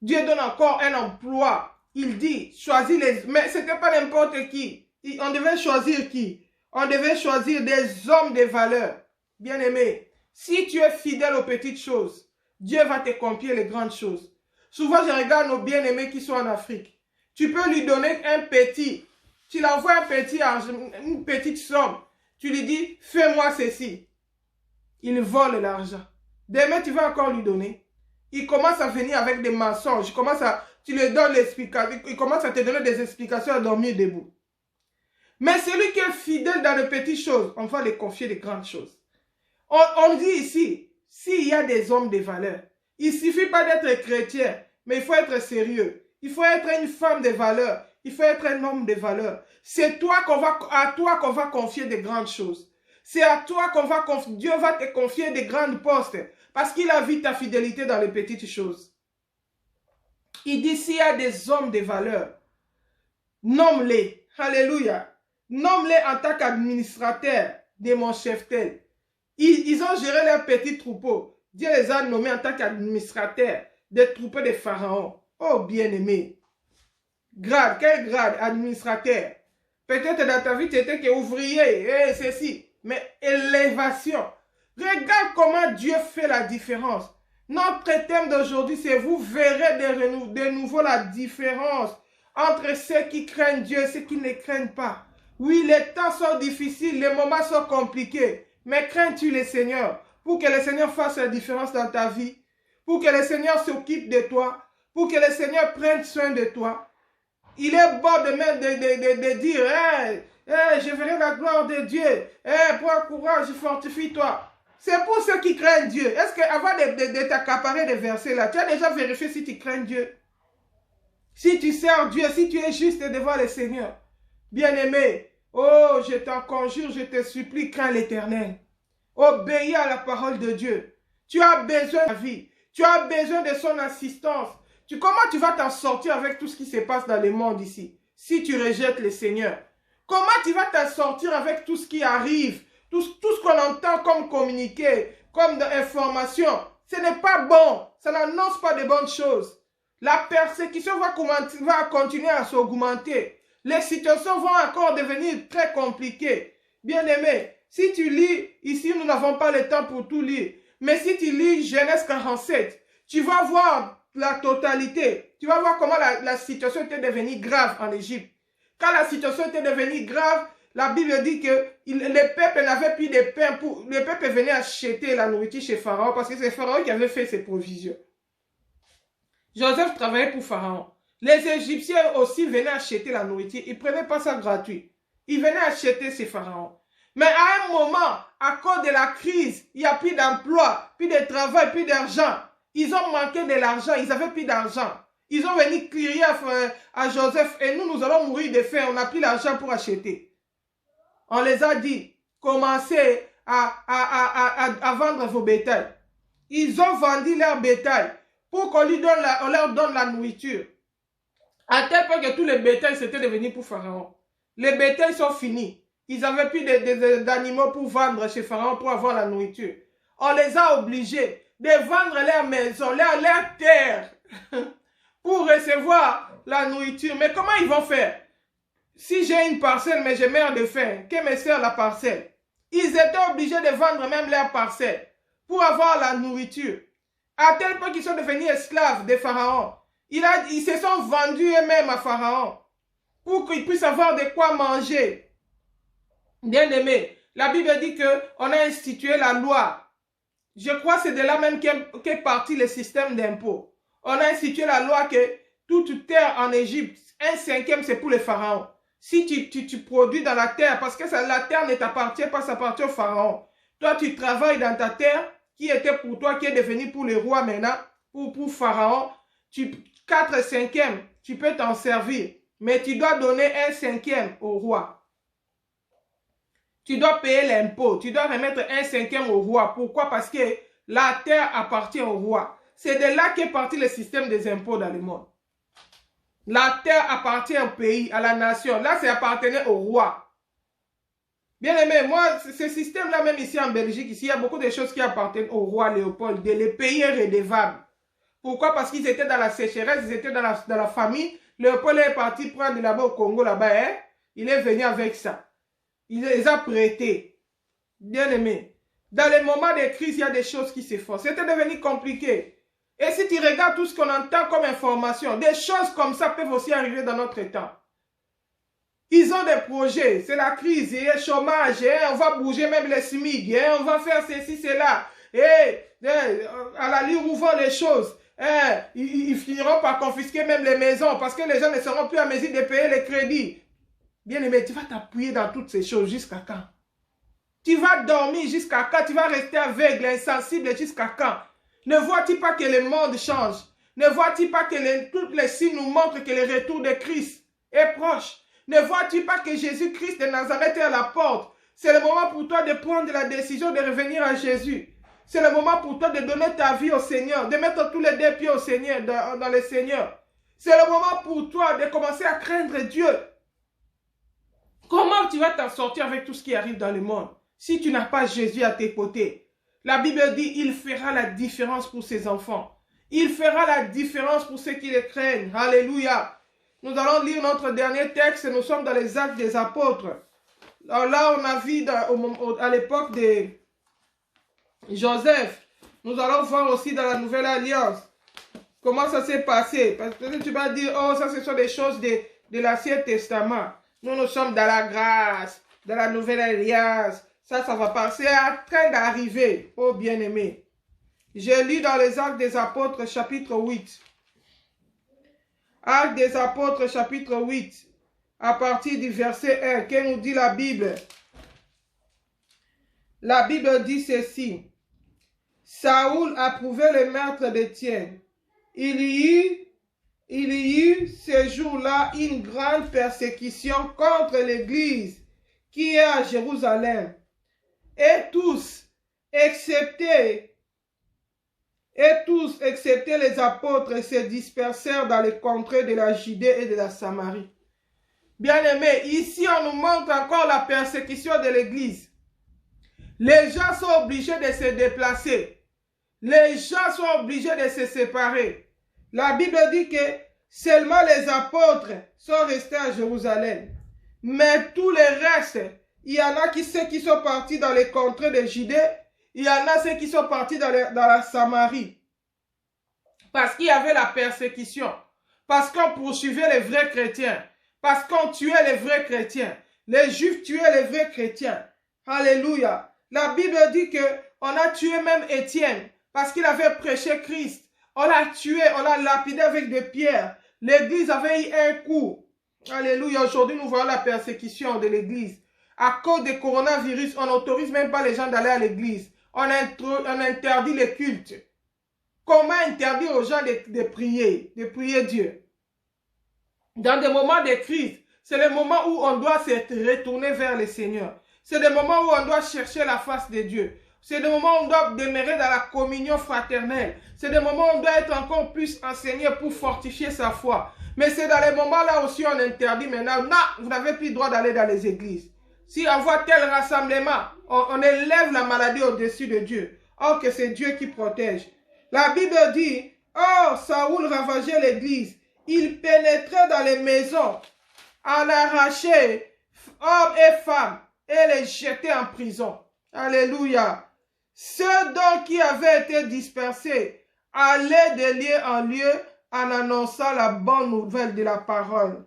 Dieu donne encore un emploi. Il dit, choisis les... Mais ce n'était pas n'importe qui. On devait choisir qui? On devait choisir des hommes de valeur. Bien-aimé, si tu es fidèle aux petites choses, Dieu va te confier les grandes choses. Souvent, je regarde nos bien-aimés qui sont en Afrique. Tu peux lui donner un petit. Tu l'envoies un petit argent, une petite somme. Tu lui dis, fais-moi ceci. Il vole l'argent. Demain, tu vas encore lui donner. Il commence à venir avec des mensonges. Tu lui donnes l'explication. Il commence à te donner des explications à dormir debout. Mais celui qui est fidèle dans les petites choses, on va lui confier les grandes choses. On dit ici, s'il y a des hommes de valeur, il ne suffit pas d'être chrétien, mais il faut être sérieux. Il faut être une femme de valeur. Il faut être un homme de valeur. C'est à toi qu'on va confier de grandes choses. C'est à toi Dieu va te confier de grandes postes. Parce qu'il a vu ta fidélité dans les petites choses. Il dit, s'il y a des hommes de valeur, nomme-les. Alléluia. Nomme-les en tant qu'administrateurs de mon chef-tel. Ils ont géré leurs petits troupeaux. Dieu les a nommés en tant qu'administrateurs des troupeaux de Pharaon. Oh, bien-aimé. Grade, quel grade? Administrateur. Peut-être dans ta vie, tu étais qu'ouvrier, ceci. Mais élévation. Regarde comment Dieu fait la différence. Notre thème d'aujourd'hui, c'est vous verrez de nouveau la différence entre ceux qui craignent Dieu et ceux qui ne craignent pas. Oui, les temps sont difficiles, les moments sont compliqués. Mais crains-tu le Seigneur pour que le Seigneur fasse la différence dans ta vie, pour que le Seigneur s'occupe de toi, pour que le Seigneur prenne soin de toi. Il est bon de dire, hey, hey, je verrai la gloire de Dieu. Hey, prends courage, fortifie-toi. C'est pour ceux qui craignent Dieu. Est-ce qu'avant de t'accaparer des versets là, tu as déjà vérifié si tu crains Dieu? Si tu sers Dieu, si tu es juste devant le Seigneur. Bien-aimé, oh, je t'en conjure, je te supplie, crains l'Éternel. Obéis à la parole de Dieu. Tu as besoin de la vie. Tu as besoin de son assistance. Comment tu vas t'en sortir avec tout ce qui se passe dans le monde ici, si tu rejettes le Seigneur? Comment tu vas t'en sortir avec tout ce qui arrive, tout ce qu'on entend comme communiqué, comme information? Ce n'est pas bon. Ça n'annonce pas de bonnes choses. La persécution va continuer à s'augmenter. Les situations vont encore devenir très compliquées. Bien-aimé, si tu lis, ici nous n'avons pas le temps pour tout lire, mais si tu lis Genèse 47, tu vas voir la totalité. Tu vas voir comment la situation était devenue grave en Égypte. Quand la situation était devenue grave, la Bible dit que les peuples n'avaient plus de pain. Les peuples venaient acheter la nourriture chez Pharaon parce que c'est Pharaon qui avait fait ses provisions. Joseph travaillait pour Pharaon. Les Égyptiens aussi venaient acheter la nourriture. Ils ne prenaient pas ça gratuit. Ils venaient acheter ces pharaons. Mais à un moment, à cause de la crise, il n'y a plus d'emploi, plus de travail, plus d'argent. Ils ont manqué de l'argent, ils n'avaient plus d'argent. Ils ont venu crier à Joseph et nous allons mourir de faim, on n'a plus l'argent pour acheter. On les a dit, commencez à vendre vos bétails. Ils ont vendu leur bétail pour qu'on leur donne la nourriture. À tel point que tous les bétails c'était devenu pour Pharaon. Les bétails sont finis. Ils n'avaient plus d'animaux pour vendre chez Pharaon pour avoir la nourriture. On les a obligés de vendre leur maison, leur terre pour recevoir la nourriture. Mais comment ils vont faire? Si j'ai une parcelle, mais je meurs de faim, que me sert la parcelle? Ils étaient obligés de vendre même leur parcelle pour avoir la nourriture. À tel point qu'ils sont devenus esclaves de Pharaon. Ils se sont vendus eux-mêmes à Pharaon pour qu'ils puissent avoir de quoi manger. Bien-aimé, la Bible dit qu'on a institué la loi. Je crois que c'est de là même qu'est parti le système d'impôt. On a institué la loi que toute terre en Égypte, 1/5 c'est pour les pharaons. Si tu produis dans la terre, parce que la terre ne t'appartient pas, ça appartient au pharaon. Toi, tu travailles dans ta terre qui était pour toi, qui est devenue pour les rois maintenant, pour pharaon. 4/5, tu peux t'en servir. Mais tu dois donner 1/5 au roi. Tu dois payer l'impôt. Tu dois remettre 1/5 au roi. Pourquoi? Parce que la terre appartient au roi. C'est de là qu'est parti le système des impôts dans le monde. La terre appartient au pays, à la nation. Là, ça appartenait au roi. Bien aimé, moi, ce système-là, même ici en Belgique, ici, il y a beaucoup de choses qui appartiennent au roi Léopold. Le pays est redevable. Pourquoi? Parce qu'ils étaient dans la sécheresse, ils étaient dans la famille. Léopold est parti prendre là-bas au Congo, là-bas. Hein? Il est venu avec ça. Il les a prêtés. Bien aimé. Dans les moments de crise, il y a des choses qui se font. C'était devenu compliqué. Et si tu regardes tout ce qu'on entend comme information, des choses comme ça peuvent aussi arriver dans notre temps. Ils ont des projets. C'est la crise, il y a le chômage. On va bouger même les SMIC. On va faire ceci, cela. À la ligne où vont les choses. Ils finiront par confisquer même les maisons parce que les gens ne seront plus à mesure de payer les crédits. Bien aimé, tu vas t'appuyer dans toutes ces choses jusqu'à quand? Tu vas dormir jusqu'à quand? Tu vas rester aveugle, insensible jusqu'à quand? Ne vois-tu pas que le monde change? Ne vois-tu pas que tous les signes nous montrent que le retour de Christ est proche? Ne vois-tu pas que Jésus-Christ de Nazareth est à la porte? C'est le moment pour toi de prendre la décision de revenir à Jésus. C'est le moment pour toi de donner ta vie au Seigneur, de mettre tous les deux pieds au Seigneur, dans le Seigneur. C'est le moment pour toi de commencer à craindre Dieu. Comment tu vas t'en sortir avec tout ce qui arrive dans le monde si tu n'as pas Jésus à tes côtés? La Bible dit, il fera la différence pour ses enfants. Il fera la différence pour ceux qui le craignent. Alléluia. Nous allons lire notre dernier texte. Nous sommes dans les Actes des Apôtres. Alors là, on a vu à l'époque de Joseph. Nous allons voir aussi dans la Nouvelle Alliance comment ça s'est passé. Parce que tu vas dire, oh, ça ce sont des choses de l'Ancien Testament. Nous sommes dans la grâce, dans la nouvelle alliance. Ça va pas. C'est en train d'arriver, oh bien-aimé. J'ai lu dans les Actes des Apôtres, chapitre 8. Actes des Apôtres, chapitre 8, à partir du verset 1, que nous dit la Bible. La Bible dit ceci. Saoul approuvait le meurtre d'Étienne. Il y eut ce jour-là une grande persécution contre l'Église qui est à Jérusalem. Et tous, excepté les apôtres, se dispersèrent dans les contrées de la Judée et de la Samarie. Bien-aimés, ici on nous montre encore la persécution de l'Église. Les gens sont obligés de se déplacer. Les gens sont obligés de se séparer. La Bible dit que seulement les apôtres sont restés à Jérusalem. Mais tous les restes, il y en a ceux qui sont partis dans les contrées de Judée. Il y en a ceux qui sont partis dans la Samarie. Parce qu'il y avait la persécution. Parce qu'on poursuivait les vrais chrétiens. Parce qu'on tuait les vrais chrétiens. Les Juifs tuaient les vrais chrétiens. Alléluia. La Bible dit qu'on a tué même Étienne. Parce qu'il avait prêché Christ. On l'a tué, on l'a lapidé avec des pierres. L'église avait eu un coup. Alléluia. Aujourd'hui, nous voyons la persécution de l'église. À cause du coronavirus, on n'autorise même pas les gens d'aller à l'église. On interdit les cultes. Comment interdire aux gens de prier Dieu? Dans des moments de crise, c'est le moment où on doit se retourner vers le Seigneur. C'est le moment où on doit chercher la face de Dieu. C'est le moment où on doit demeurer dans la communion fraternelle. C'est le moment où on doit être encore plus enseigné pour fortifier sa foi. Mais c'est dans les moments-là aussi on interdit maintenant. Non, vous n'avez plus le droit d'aller dans les églises. Si on voit tel rassemblement, on élève la maladie au-dessus de Dieu. Or que c'est Dieu qui protège. La Bible dit, oh, Saoul ravageait l'église. Il pénétrait dans les maisons, en arrachait hommes et femmes et les jetait en prison. Alléluia. Ceux donc qui avaient été dispersés allaient de lieu en lieu en annonçant la bonne nouvelle de la parole.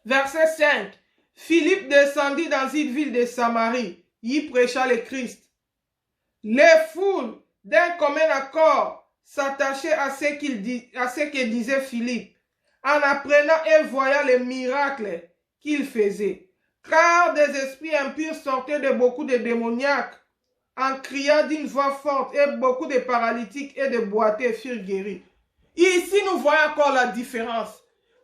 Verset 5. Philippe descendit dans une ville de Samarie. Y prêcha le Christ. Les foules, d'un commun accord, s'attachaient à ce que disait Philippe, en apprenant et voyant les miracles qu'il faisait. Car des esprits impurs sortaient de beaucoup de démoniaques, en criant d'une voix forte, et beaucoup de paralytiques et de boiteux furent guéris. Ici, nous voyons encore la différence.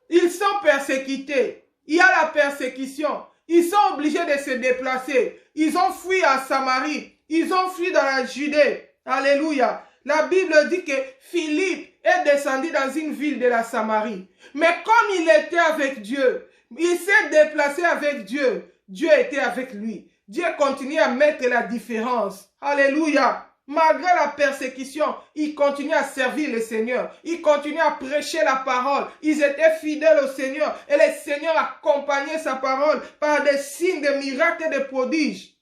Ils sont persécutés. Il y a la persécution. Ils sont obligés de se déplacer. Ils ont fui à Samarie. Ils ont fui dans la Judée. Alléluia. La Bible dit que Philippe est descendu dans une ville de la Samarie. Mais comme il était avec Dieu, il s'est déplacé avec Dieu. Dieu était avec lui. Dieu continue à mettre la différence. Alléluia. Malgré la persécution, ils continuent à servir le Seigneur. Ils continuent à prêcher la parole. Ils étaient fidèles au Seigneur. Et le Seigneur accompagnait sa parole par des signes, des miracles et des prodiges.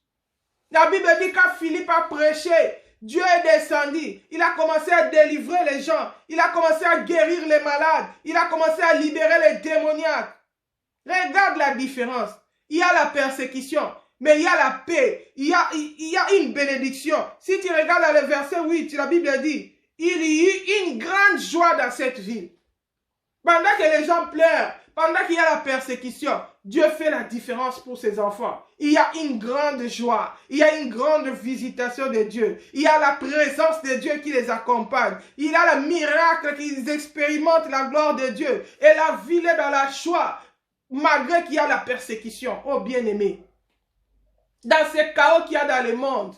La Bible dit quand Philippe a prêché, Dieu est descendu. Il a commencé à délivrer les gens. Il a commencé à guérir les malades. Il a commencé à libérer les démoniaques. Regarde la différence. Il y a la persécution. Mais il y a la paix, il y a une bénédiction. Si tu regardes dans le verset 8, la Bible dit, il y eut une grande joie dans cette ville. Pendant que les gens pleurent, pendant qu'il y a la persécution, Dieu fait la différence pour ses enfants. Il y a une grande joie, il y a une grande visitation de Dieu. Il y a la présence de Dieu qui les accompagne. Il y a le miracle qu'ils expérimentent la gloire de Dieu. Et la ville est dans la joie, malgré qu'il y a la persécution. Oh bien-aimé. Dans ce chaos qu'il y a dans le monde,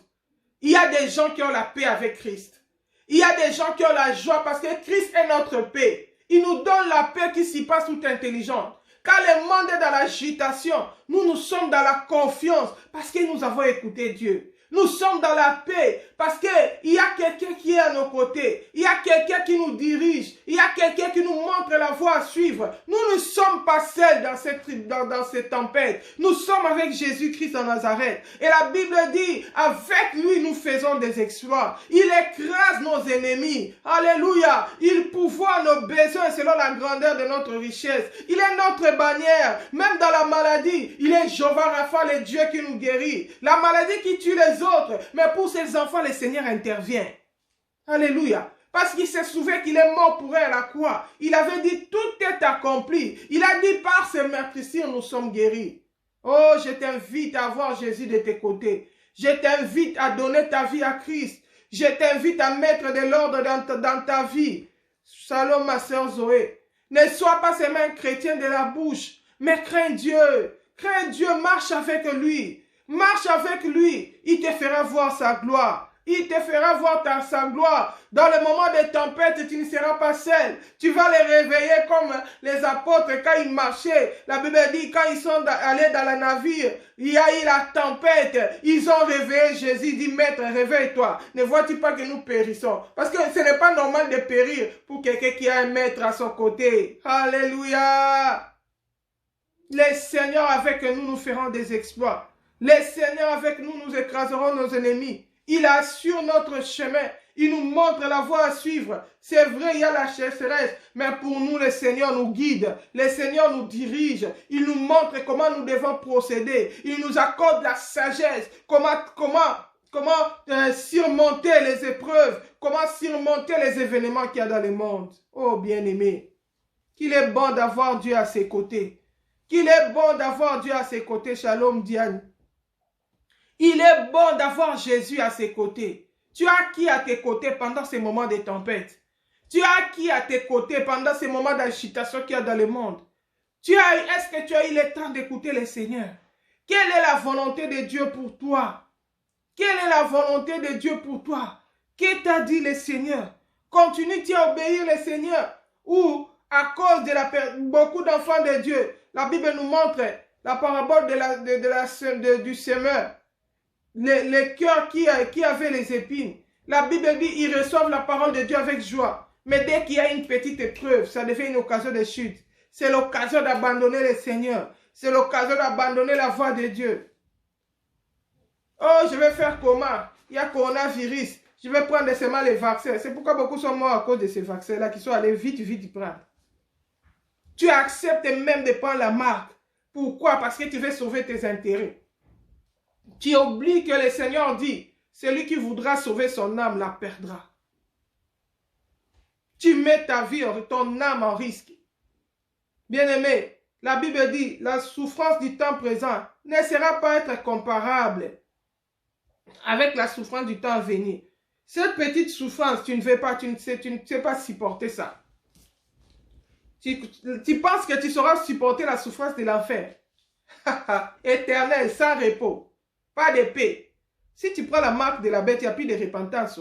il y a des gens qui ont la paix avec Christ. Il y a des gens qui ont la joie parce que Christ est notre paix. Il nous donne la paix qui s'y passe toute intelligente. Quand le monde est dans l'agitation, nous sommes dans la confiance parce que nous avons écouté Dieu. Nous sommes dans la paix Parce qu'il y a quelqu'un qui est à nos côtés. Il y a quelqu'un qui nous dirige. Il y a quelqu'un qui nous montre la voie à suivre. Nous ne sommes pas seuls dans cette tempête. Nous sommes avec Jésus-Christ en Nazareth. Et la Bible dit, avec lui nous faisons des exploits. Il écrase nos ennemis. Alléluia. Il pourvoit nos besoins selon la grandeur de notre richesse. Il est notre bannière. Même dans la maladie, il est Jéhovah Rapha, le Dieu qui nous guérit. La maladie qui tue les autres. Mais pour ses enfants, le Seigneur intervient. Alléluia. Parce qu'il s'est souvenu qu'il est mort pour elle à la croix. Il avait dit, tout est accompli. Il a dit, par ce meurtrissures, nous sommes guéris. Oh, je t'invite à avoir Jésus de tes côtés. Je t'invite à donner ta vie à Christ. Je t'invite à mettre de l'ordre dans ta vie. Shalom, ma sœur Zoé. Ne sois pas seulement un chrétien de la bouche, mais crains Dieu. Crains Dieu, marche avec lui. Marche avec lui. Il te fera voir sa gloire. Il te fera voir sa gloire. Dans le moment de tempête, tu ne seras pas seul. Tu vas les réveiller comme les apôtres quand ils marchaient. La Bible dit, quand ils sont allés dans le navire, il y a eu la tempête. Ils ont réveillé Jésus. Il dit, Maître, réveille-toi. Ne vois-tu pas que nous périssons? Parce que ce n'est pas normal de périr pour quelqu'un qui a un maître à son côté. Alléluia. Les Seigneurs avec nous, nous ferons des exploits. Les Seigneurs avec nous, nous écraserons nos ennemis. Il assure notre chemin. Il nous montre la voie à suivre. C'est vrai, il y a la sécheresse, mais pour nous, le Seigneur nous guide. Le Seigneur nous dirige. Il nous montre comment nous devons procéder. Il nous accorde la sagesse. Comment surmonter les épreuves. Comment surmonter les événements qu'il y a dans le monde. Oh, bien-aimé, qu'il est bon d'avoir Dieu à ses côtés. Qu'il est bon d'avoir Dieu à ses côtés. Shalom, Diane. Il est bon d'avoir Jésus à ses côtés. Tu as qui à tes côtés pendant ces moments de tempête? Tu as qui à tes côtés pendant ces moments d'agitation qu'il y a dans le monde? Est-ce que tu as eu le temps d'écouter le Seigneur? Quelle est la volonté de Dieu pour toi? Quelle est la volonté de Dieu pour toi? Qu'est-ce t'a dit le Seigneur? Continue-tu à obéir le Seigneur? Ou à cause de beaucoup d'enfants de Dieu, la Bible nous montre la parabole du semeur. Les cœurs qui avaient les épines. La Bible dit, ils reçoivent la parole de Dieu avec joie. Mais dès qu'il y a une petite épreuve, ça devient une occasion de chute. C'est l'occasion d'abandonner le Seigneur. C'est l'occasion d'abandonner la voie de Dieu. Oh, je vais faire comment? Il y a coronavirus. Je vais prendre seulement les vaccins. C'est pourquoi beaucoup sont morts à cause de ces vaccins-là qui sont allés vite prendre. Tu acceptes même de prendre la marque. Pourquoi? Parce que tu veux sauver tes intérêts. Tu oublies que le Seigneur dit, celui qui voudra sauver son âme la perdra. Tu mets ta vie, ton âme en risque. Bien-aimé, la Bible dit, la souffrance du temps présent ne sera pas être comparable avec la souffrance du temps à venir. Cette petite souffrance, tu ne sais pas supporter ça. Tu penses que tu sauras supporter la souffrance de l'enfer. Éternel, sans repos. Pas de paix. Si tu prends la marque de la bête, il n'y a plus de repentance.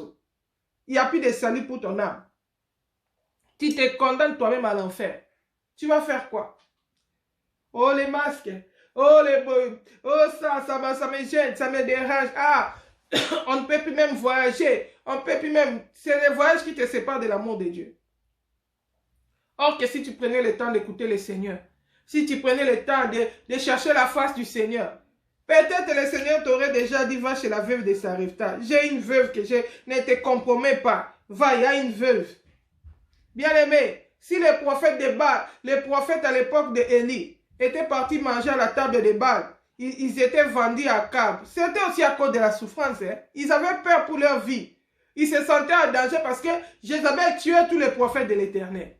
Il n'y a plus de salut pour ton âme. Tu te condamnes toi-même à l'enfer. Tu vas faire quoi? Oh, les masques. Oh, ça me gêne, ça me dérange. Ah, on ne peut plus même voyager. On ne peut plus même... C'est les voyages qui te séparent de l'amour de Dieu. Or que si tu prenais le temps d'écouter le Seigneur, si tu prenais le temps de chercher la face du Seigneur, peut-être le Seigneur t'aurait déjà dit, va chez la veuve de Sarepta. J'ai une veuve que je ne te compromets pas. Va, il y a une veuve. Bien-aimé, si les prophètes de Baal, les prophètes à l'époque d'Élie, étaient partis manger à la table de Baal, ils étaient vendus à Cab. C'était aussi à cause de la souffrance. Hein? Ils avaient peur pour leur vie. Ils se sentaient en danger parce que Jézabel tuait tous les prophètes de l'Éternel.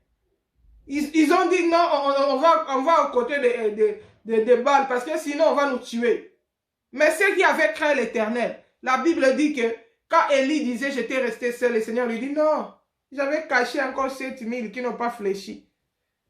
Ils ont dit non, on va aux côtés de Baal parce que sinon on va nous tuer. Mais ceux qui avaient craint l'Éternel, la Bible dit que quand Élie disait j'étais resté seul, le Seigneur lui dit non, j'avais caché encore 7000 qui n'ont pas fléchi.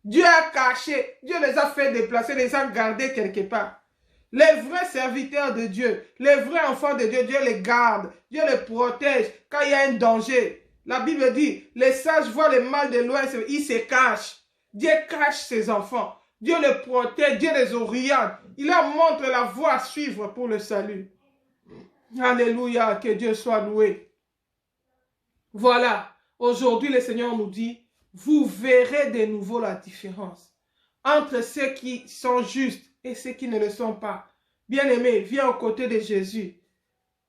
Dieu a caché, Dieu les a fait déplacer, les a gardés quelque part. Les vrais serviteurs de Dieu, les vrais enfants de Dieu, Dieu les garde, Dieu les protège quand il y a un danger. La Bible dit, les sages voient le mal de loin, ils se cachent. Dieu cache ses enfants. Dieu les protège, Dieu les oriente. Il leur montre la voie à suivre pour le salut. Alléluia, que Dieu soit loué. Voilà, aujourd'hui le Seigneur nous dit, vous verrez de nouveau la différence entre ceux qui sont justes et ceux qui ne le sont pas. Bien-aimé, viens aux côtés de Jésus.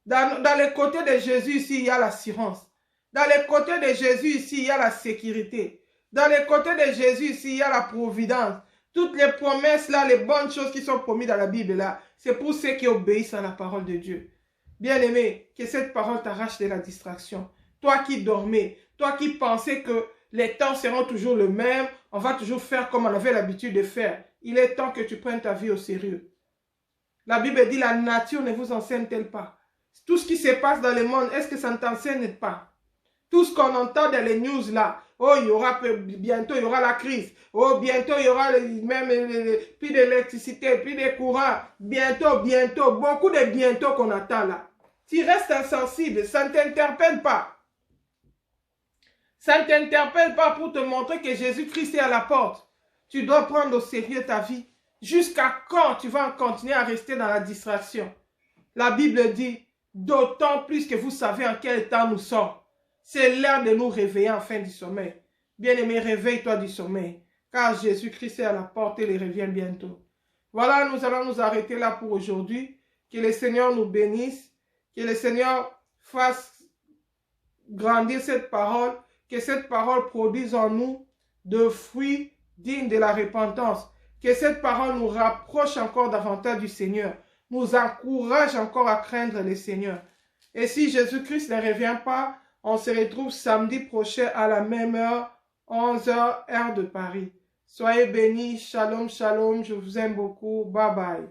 Dans les côtés de Jésus, ici, il y a l'assurance. Dans les côtés de Jésus, ici, il y a la sécurité. Dans les côtés de Jésus, ici, il y a la providence. Toutes les promesses là, les bonnes choses qui sont promises dans la Bible là, c'est pour ceux qui obéissent à la parole de Dieu. Bien-aimé, que cette parole t'arrache de la distraction. Toi qui dormais, toi qui pensais que les temps seront toujours les mêmes, on va toujours faire comme on avait l'habitude de faire. Il est temps que tu prennes ta vie au sérieux. La Bible dit, la nature ne vous enseigne-t-elle pas? Tout ce qui se passe dans le monde, est-ce que ça ne t'enseigne pas? Tout ce qu'on entend dans les news là, oh, bientôt il y aura la crise, oh, bientôt il y aura plus d'électricité, plus de courant, bientôt, beaucoup de bientôt qu'on attend là. Tu restes insensible, ça ne t'interpelle pas. Ça ne t'interpelle pas pour te montrer que Jésus-Christ est à la porte. Tu dois prendre au sérieux ta vie. Jusqu'à quand tu vas continuer à rester dans la distraction? La Bible dit, d'autant plus que vous savez en quel temps nous sommes. C'est l'heure de nous réveiller en fin du sommeil. Bien-aimé, réveille-toi du sommeil, car Jésus-Christ est à la porte et il revient bientôt. Voilà, nous allons nous arrêter là pour aujourd'hui. Que le Seigneur nous bénisse, que le Seigneur fasse grandir cette parole, que cette parole produise en nous de fruits dignes de la repentance, que cette parole nous rapproche encore davantage du Seigneur, nous encourage encore à craindre le Seigneur. Et si Jésus-Christ ne revient pas, on se retrouve samedi prochain à la même heure, 11h, heure de Paris. Soyez bénis, shalom, shalom, je vous aime beaucoup, bye bye.